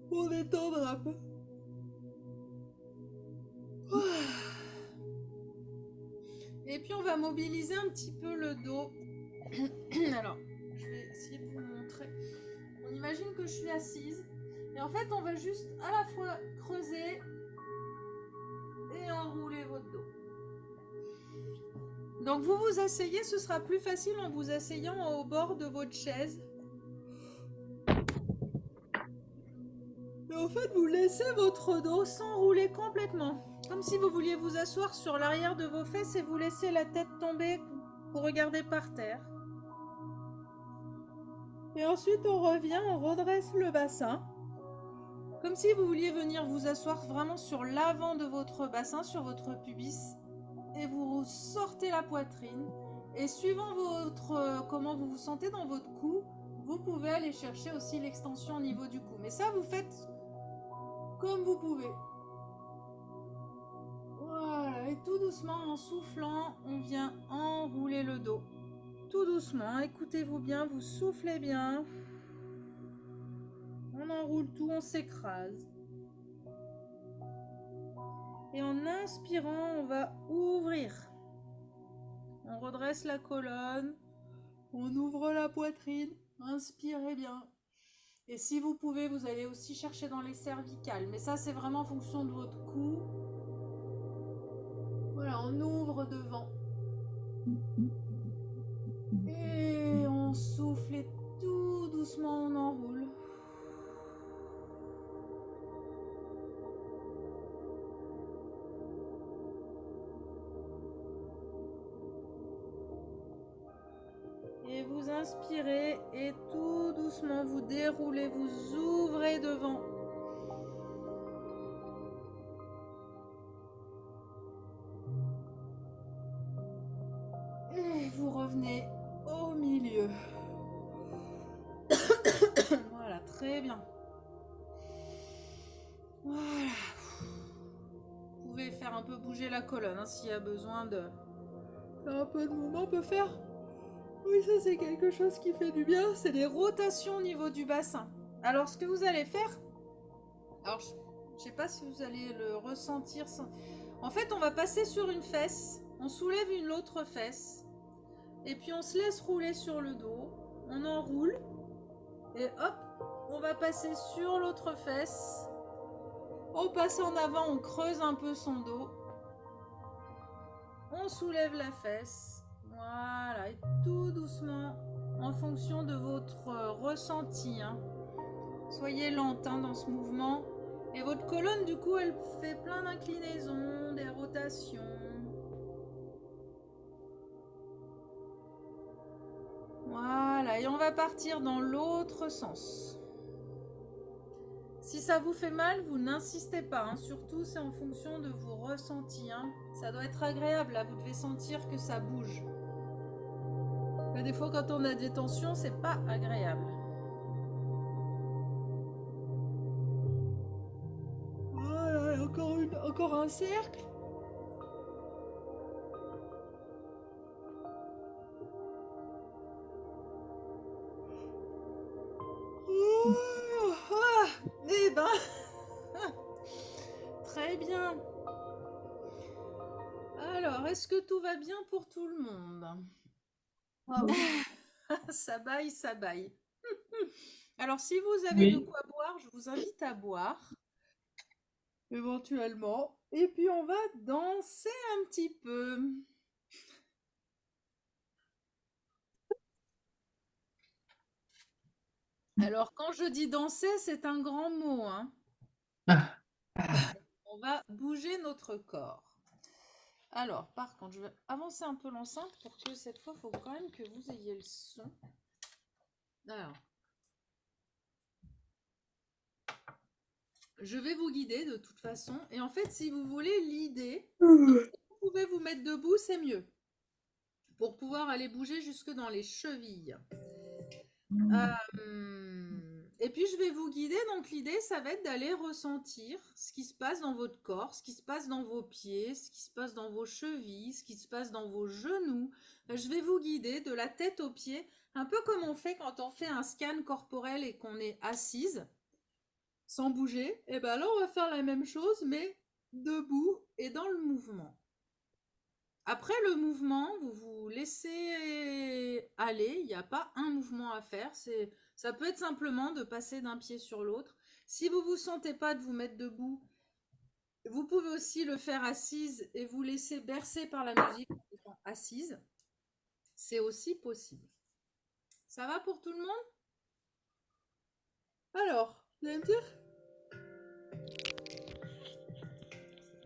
pour détendre un peu. Et puis on va mobiliser un petit peu le dos. Alors, je vais essayer de vous montrer. On imagine que je suis assise. Et en fait, on va juste à la fois creuser et enrouler votre dos. Donc vous vous asseyez, ce sera plus facile en vous asseyant au bord de votre chaise. Et en fait, vous laissez votre dos s'enrouler complètement. Comme si vous vouliez vous asseoir sur l'arrière de vos fesses et vous laissez la tête tomber pour regarder par terre. Et ensuite, on revient, on redresse le bassin. Comme si vous vouliez venir vous asseoir vraiment sur l'avant de votre bassin, sur votre pubis. Et vous sortez la poitrine. Et suivant comment vous vous sentez dans votre cou, vous pouvez aller chercher aussi l'extension au niveau du cou. Mais ça, vous faites comme vous pouvez. Voilà, et tout doucement, en soufflant, on vient enrouler le dos. Tout doucement, écoutez-vous bien, vous soufflez bien. On enroule tout, on s'écrase. Et en inspirant, on va ouvrir. On redresse la colonne, on ouvre la poitrine, inspirez bien. Et si vous pouvez, vous allez aussi chercher dans les cervicales. Mais ça, c'est vraiment en fonction de votre cou. Voilà, on ouvre devant. Et on souffle et tout doucement, on enroule. Et vous inspirez et tout doucement vous déroulez, vous ouvrez devant. Et vous revenez au milieu. Voilà, très bien. Voilà. Vous pouvez faire un peu bouger la colonne hein, s'il y a besoin de faire un peu de mouvement, on peut faire. Oui, ça c'est quelque chose qui fait du bien, c'est des rotations au niveau du bassin. Alors ce que vous allez faire, alors je sais pas si vous allez le ressentir. En fait, on va passer sur une fesse, on soulève une autre fesse, et puis on se laisse rouler sur le dos, on enroule, et hop, on va passer sur l'autre fesse, on passe en avant, on creuse un peu son dos, on soulève la fesse, voilà, et tout doucement, en fonction de votre ressenti, hein. Soyez lente hein, dans ce mouvement. Et votre colonne, du coup, elle fait plein d'inclinaisons, des rotations. Voilà, et on va partir dans l'autre sens. Si ça vous fait mal, vous n'insistez pas. Hein. Surtout, c'est en fonction de vos ressentis. Hein. Ça doit être agréable, là. Vous devez sentir que ça bouge. Mais des fois, quand on a des tensions, c'est pas agréable. Voilà, encore un cercle. Eh ben, très bien. Alors, est-ce que tout va bien pour tout le monde? Ah oui. Ça baille, ça baille. Alors, si vous avez de Oui. quoi boire, je vous invite à boire, éventuellement. Et puis, on va danser un petit peu. Alors, quand je dis danser, c'est un grand mot, hein. Ah. On va bouger notre corps. Alors, par contre, je vais avancer un peu l'enceinte pour que cette fois, il faut quand même que vous ayez le son. Alors, je vais vous guider de toute façon. Et en fait, si vous voulez l'idée, donc, si vous pouvez vous mettre debout, c'est mieux. Pour pouvoir aller bouger jusque dans les chevilles. Et puis je vais vous guider. Donc l'idée, ça va être d'aller ressentir ce qui se passe dans votre corps, ce qui se passe dans vos pieds, ce qui se passe dans vos chevilles, ce qui se passe dans vos genoux. Je vais vous guider de la tête aux pieds, un peu comme on fait quand on fait un scan corporel et qu'on est assise, sans bouger. Et bien là, on va faire la même chose, mais debout et dans le mouvement. Après le mouvement, vous vous laissez aller. Il n'y a pas un mouvement à faire. Ça peut être simplement de passer d'un pied sur l'autre. Si vous ne vous sentez pas de vous mettre debout, vous pouvez aussi le faire assise et vous laisser bercer par la musique en étant assise. C'est aussi possible. Ça va pour tout le monde? Alors, vous allez me dire?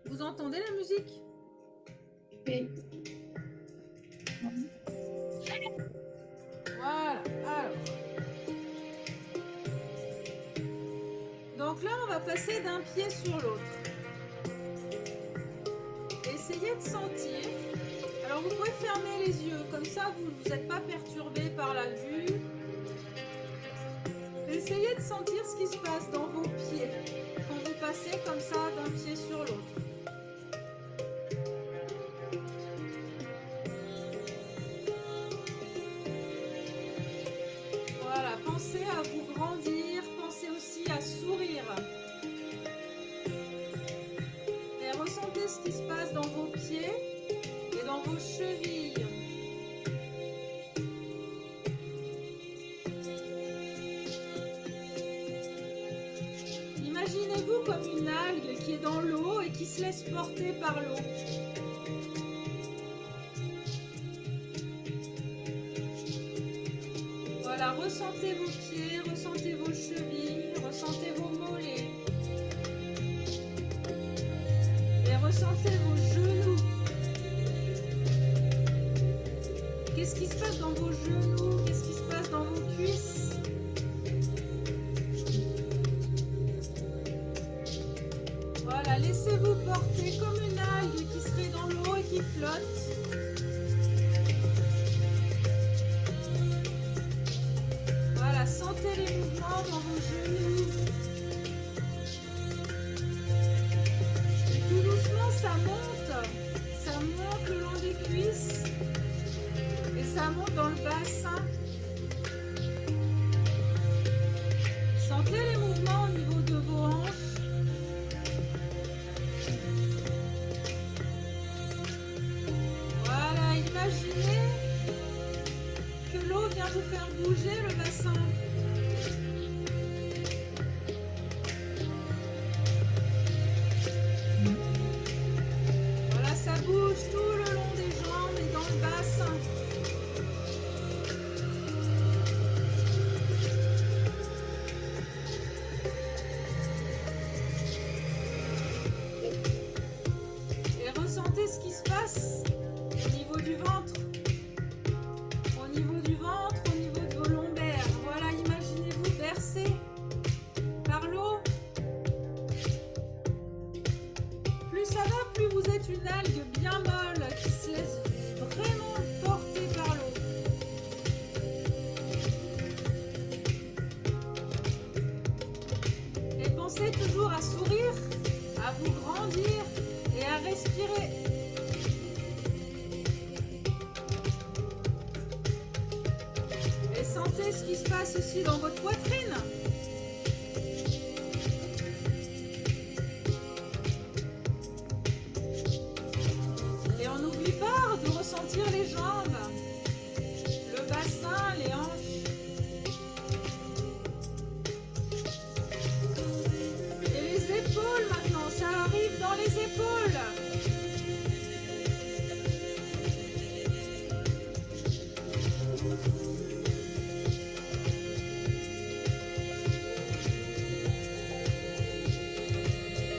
Vous entendez la musique? Oui. Voilà, alors. Donc là, on va passer d'un pied sur l'autre. Essayez de sentir. Alors, vous pouvez fermer les yeux, comme ça, vous n'êtes pas perturbé par la vue. Essayez de sentir ce qui se passe dans vos pieds quand vous passez comme ça d'un pied sur l'autre. Voilà, pensez à vous grandir, pensez aussi à sourire. Et ressentez ce qui se passe dans vos pieds et dans vos chevilles. Imaginez-vous comme une algue qui est dans l'eau et qui se laisse porter par l'eau. Voilà, ressentez vos pieds, ressentez vos chevilles, ressentez vos mollets. Et ressentez vos genoux. Qu'est-ce qui se passe dans vos genoux? Qu'est-ce qui se passe dans vos cuisses? Voilà, laissez-vous porter comme une algue qui serait dans l'eau et qui flotte. Voilà, sentez les mouvements dans vos genoux. Et tout doucement, ça monte le long des cuisses et ça monte dans le bassin. Sentez les mouvements au niveau de vos hanches. Voilà, imaginez que l'eau vient vous faire bouger le bassin. Voilà, ça bouge tout le long des jambes et dans le bassin. Et ressentez ce qui se passe au niveau du ventre. Au niveau du ventre, au niveau de vos lombaires. Voilà, imaginez-vous bercé par l'eau. Plus ça va, plus vous êtes une algue bien molle qui se laisse vraiment porter par l'eau. Et pensez toujours à sourire, à vous grandir et à respirer. Et sentez ce qui se passe aussi dans votre poitrine. Et on n'oublie pas de ressentir les jambes, le bassin, les hanches. Et les épaules maintenant, ça arrive dans les épaules.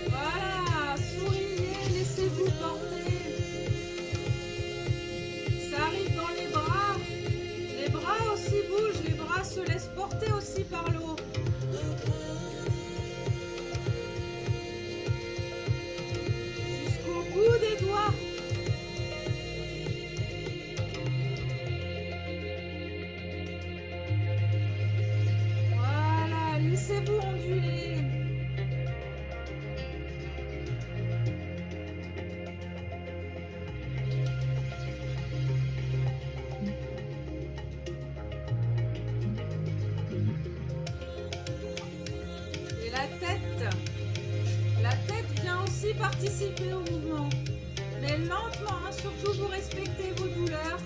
Voilà, souriez, laissez-vous porter. Ça arrive dans les bras participer au mouvement. Mais lentement, hein, surtout vous respectez vos douleurs.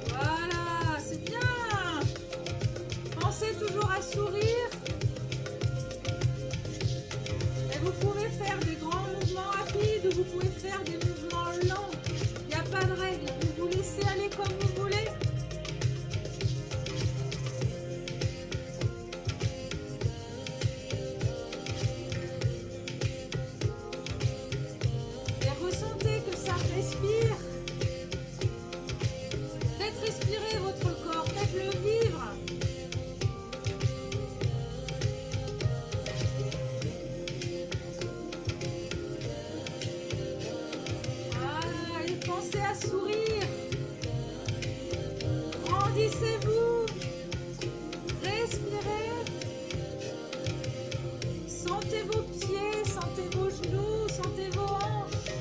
Voilà, c'est bien. Pensez toujours à sourire. Et vous pouvez faire des grands mouvements rapides ou vous pouvez faire des mouvements lents. Il n'y a pas de règle. Vous vous laissez aller comme vous voulez. Et ressentez que ça respire. Faites respirer votre corps. Faites-le vivre. Voilà, et pensez à sourire. Grandissez-vous. Respirez. Sentez vos pieds, sentez vos genoux, sentez vos hanches.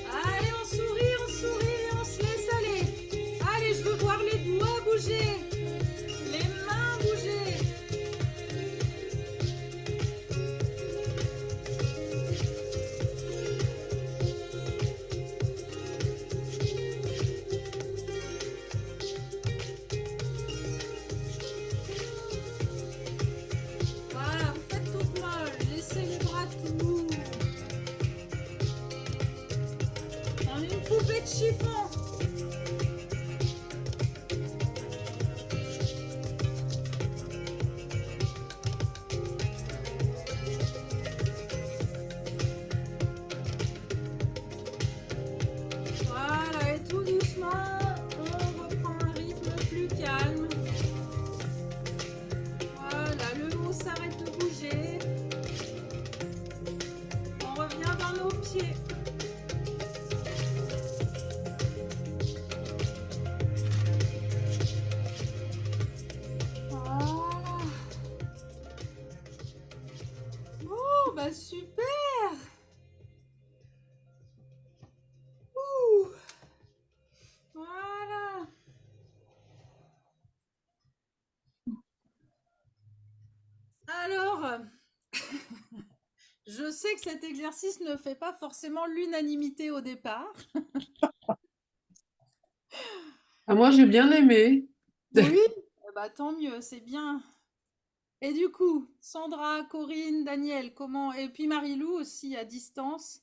Allez, on sourit et on se laisse aller. Allez, je veux voir les doigts bouger, les mains bouger. Voilà, vous faites toute molle. Laissez les bras tout mous. En une poupée de chiffon. Voilà, et tout doucement, on reprend un rythme plus calme. Voilà, le mot s'arrête de bouger. On revient dans nos pieds. Voilà. Oh, bah super. Ouh. Voilà. Alors, je sais que cet exercice ne fait pas forcément l'unanimité au départ. Ah, moi, j'ai bien aimé. Oui, bah tant mieux, c'est bien. Et du coup, Sandra, Corinne, Daniel, comment? Et puis Marilou aussi à distance.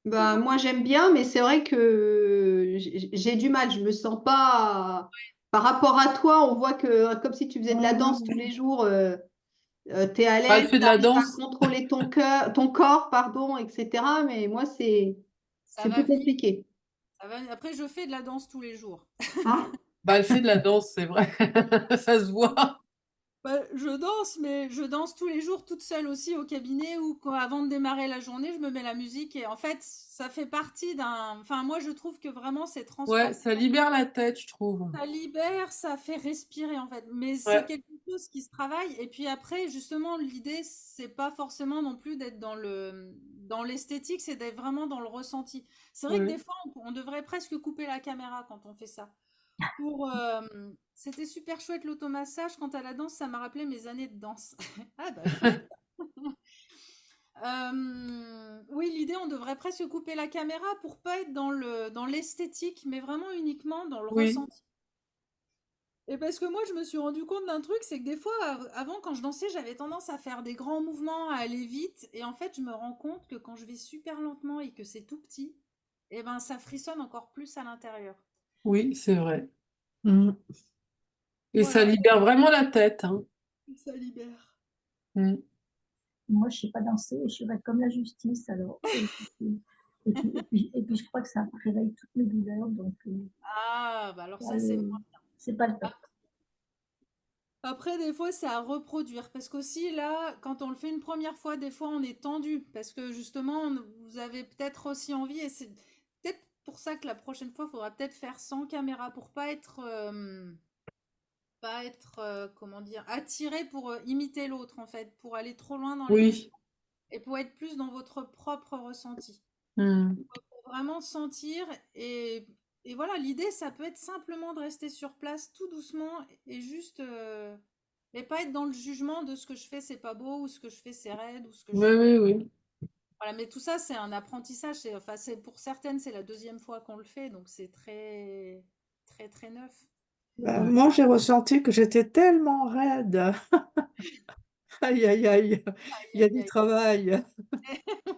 Ben, moi, j'aime bien, mais c'est vrai que j'ai du mal. Je me sens pas. Par rapport à toi, on voit que comme si tu faisais de la danse tous les jours, tu es à Bah, elle l'aise, fait tu de la arrives à danse. contrôler ton cœur, ton corps, pardon, etc. Mais moi, Ça c'est va plus venir. compliqué. Ça va... Après, je fais de la danse tous les jours. Ah, Bah, elle fait de la danse, c'est vrai. Ça se voit. Bah, je danse, mais je danse tous les jours toute seule aussi au cabinet ou avant de démarrer la journée, je me mets la musique et en fait, ça fait partie d'un... Enfin, moi, je trouve que vraiment, c'est Ouais, transporteur. ça libère la tête, je trouve. Ça libère, ça fait respirer en fait. Mais c'est Ouais, quelque chose qui se travaille. Et puis après, justement, l'idée, c'est pas forcément non plus d'être dans l'esthétique, c'est d'être vraiment dans le ressenti. C'est vrai que des ouais. fois, on devrait presque couper la caméra quand on fait ça. C'était super chouette l'automassage. Quant à la danse, ça m'a rappelé mes années de danse. Ah bah chouette. Oui, l'idée, on devrait presque couper la caméra pour pas être dans l'esthétique, mais vraiment uniquement dans le Oui, ressenti. Et parce que moi, je me suis rendu compte d'un truc, c'est que des fois, avant, quand je dansais, j'avais tendance à faire des grands mouvements, à aller vite. Et en fait, je me rends compte que quand je vais super lentement et que c'est tout petit, eh ben, ça frissonne encore plus à l'intérieur. oui, c'est vrai. Mm. Et ça Voilà, libère vraiment la tête, hein. ça libère. Mm. Moi, je ne sais pas danser et je vais être comme la justice, alors. Et puis, je crois que ça réveille toutes mes douleurs, donc Ah, bah alors ça, c'est moi. c'est pas le top. Après, des fois, c'est à reproduire. Parce qu'aussi, là, quand on le fait une première fois, des fois, on est tendu. Parce que justement, vous avez peut-être aussi envie, et c'est peut-être pour ça que la prochaine fois, il faudra peut-être faire sans caméra pour pas être comment dire, attiré pour imiter l'autre en fait, pour aller trop loin dans l'émotion Oui. et pour être plus dans votre propre ressenti. Hmm. Pour vraiment sentir et voilà, l'idée, ça peut être simplement de rester sur place tout doucement et juste et pas être dans le jugement de ce que je fais, c'est pas beau ou ce que je fais, c'est raide ou ce que je Oui, fais. oui, oui. Voilà, mais tout ça, c'est un apprentissage. Enfin, pour certaines, c'est la deuxième fois qu'on le fait, donc c'est très, très, très neuf. Ouais. Moi, j'ai ressenti que j'étais tellement raide. Aïe, aïe, aïe, il y a Aïe, du aïe, travail. aïe.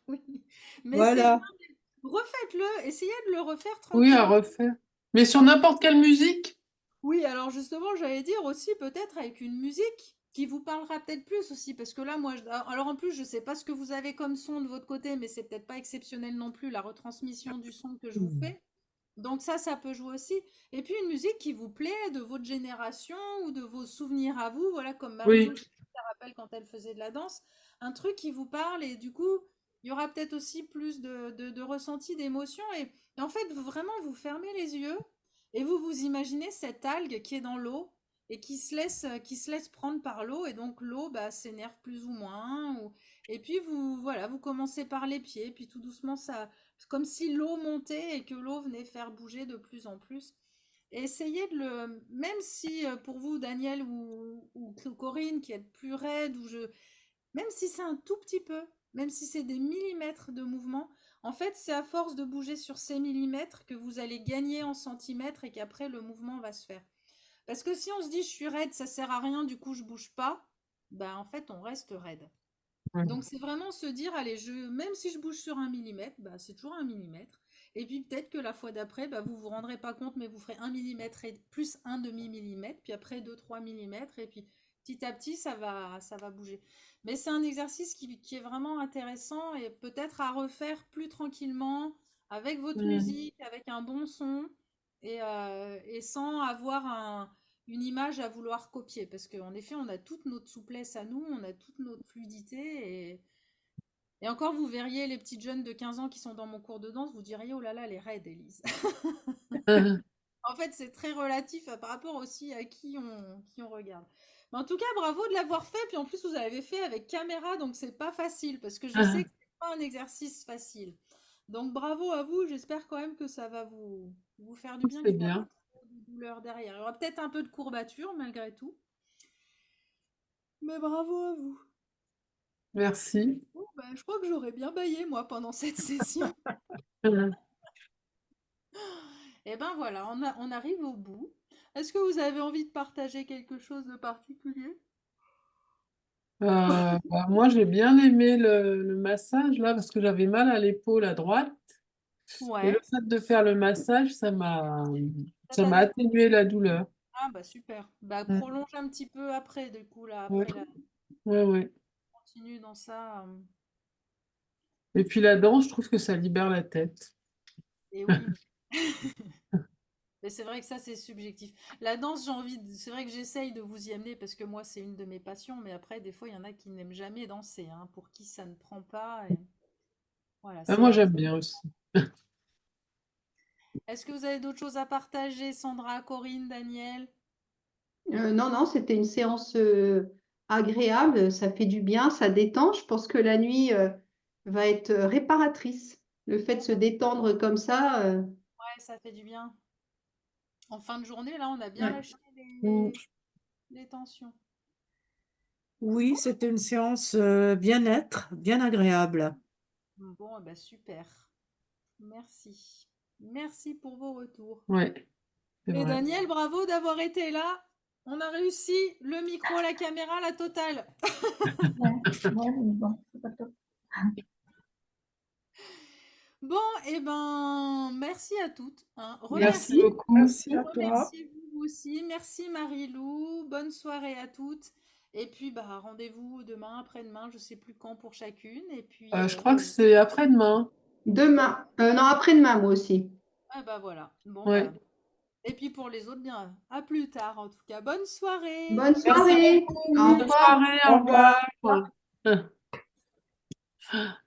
Oui. Mais c'est bien. Voilà. Refaites-le. Essayez de le refaire Oui, à tranquillement. refaire. Mais sur n'importe quelle musique. Oui, alors justement, j'allais dire aussi peut-être avec une musique qui vous parlera peut-être plus aussi, parce que là, moi, alors en plus, je sais pas ce que vous avez comme son de votre côté, mais c'est peut-être pas exceptionnel non plus la retransmission du son que je vous Hmm. fais. Donc ça peut jouer aussi. Et puis une musique qui vous plaît, de votre génération ou de vos souvenirs à vous, voilà, comme Oui. Marie-Lou, ça rappelle quand elle faisait de la danse, un truc qui vous parle et du coup, il y aura peut-être aussi plus de ressenti, d'émotion. Et en fait, vraiment, vous fermez les yeux et vous vous imaginez cette algue qui est dans l'eau et qui se laisse prendre par l'eau. Et donc l'eau bah, s'énerve plus ou moins. Et puis voilà, vous commencez par les pieds, puis tout doucement, ça comme si l'eau montait et que l'eau venait faire bouger de plus en plus. Et essayez de même si pour vous, Daniel ou Corinne, qui êtes plus raide, même si c'est un tout petit peu, même si c'est des millimètres de mouvement, en fait, c'est à force de bouger sur ces millimètres que vous allez gagner en centimètres et qu'après le mouvement va se faire. Parce que si on se dit je suis raide, ça sert à rien, du coup je bouge pas, ben en fait on reste raide. Ouais. Donc c'est vraiment se dire, allez, même si je bouge sur un millimètre, bah, c'est toujours un millimètre. Et puis peut-être que la fois d'après, bah, vous vous rendrez pas compte, mais vous ferez un millimètre et plus un demi-millimètre, puis après 2, 3 millimètres, et puis petit à petit, ça va bouger. Mais c'est un exercice qui est vraiment intéressant et peut-être à refaire plus tranquillement, avec votre Hmm. musique, avec un bon son, et sans avoir une image à vouloir copier. Parce qu'en effet, on a toute notre souplesse à nous, on a toute notre fluidité. Et encore, vous verriez les petites jeunes de 15 ans qui sont dans mon cours de danse, vous diriez, oh là là, elle est raide, Élise. En fait, c'est très relatif par rapport aussi à qui on regarde. Mais en tout cas, bravo de l'avoir fait. Puis en plus, vous l'avez fait avec caméra, donc c'est pas facile, parce que je sais que c'est pas un exercice facile. Donc bravo à vous. J'espère quand même que ça va vous faire du bien, C'est qu'il n'y aura bien. pas trop de douleur derrière. Il y aura peut-être un peu de courbature malgré tout. Mais bravo à vous. Merci. Bon, bah, je crois que j'aurais bien baillé, moi, pendant cette session. Et ben voilà, on arrive au bout. Est-ce que vous avez envie de partager quelque chose de particulier? Bah, moi, j'ai bien aimé le massage là parce que j'avais mal à l'épaule à droite. Et le Ouais, fait de faire le massage, ça ça t'a m'a détend. atténué la douleur. Ah bah super. Bah Mm. prolonge un petit peu après, du coup, là, Ouais, après la ouais, ouais. continue dans ça. Et puis la danse, je trouve que ça libère la tête. Et oui. Mais c'est vrai que ça, c'est subjectif. La danse, c'est vrai que j'essaye de vous y amener parce que moi, c'est une de mes passions, mais après, des fois, il y en a qui n'aiment jamais danser, hein, pour qui ça ne prend pas. Et voilà, Ah, c'est moi, à vous. j'aime bien aussi. Est-ce que vous avez d'autres choses à partager, Sandra, Corinne, Daniel? Non, non, c'était une séance agréable, ça fait du bien, ça détend. Je pense que la nuit va être réparatrice. Le fait de Bon, se bah, détendre comme ça. ouais, ça fait du bien. En fin de journée, là, on a bien Ouais. lâché Mm. les tensions. Oui, c'était une séance bien-être, bien agréable. Bon, eh ben, super. Merci. Merci pour vos retours. Ouais, c'est Et vrai. Daniel, bravo d'avoir été là. On a réussi le micro, la caméra, la totale. Ouais, ouais, mais bon, c'est pas top. Bon, et ben, merci à toutes, hein. Merci Merci, beaucoup. merci à toi. Remerciez-vous aussi. Merci Marie-Lou. Bonne soirée à toutes. Et puis, bah, rendez-vous demain, après-demain, je sais plus quand pour chacune. Et puis, Je crois que c'est après-demain. Demain, non, après-demain, moi aussi. ah bah voilà. Bon, Ouais. bah. Et puis pour les autres, bien, à plus tard en tout cas. Bonne soirée. Bonne Merci soirée. beaucoup. Au Bonne revoir. soirée. Au Au revoir. revoir.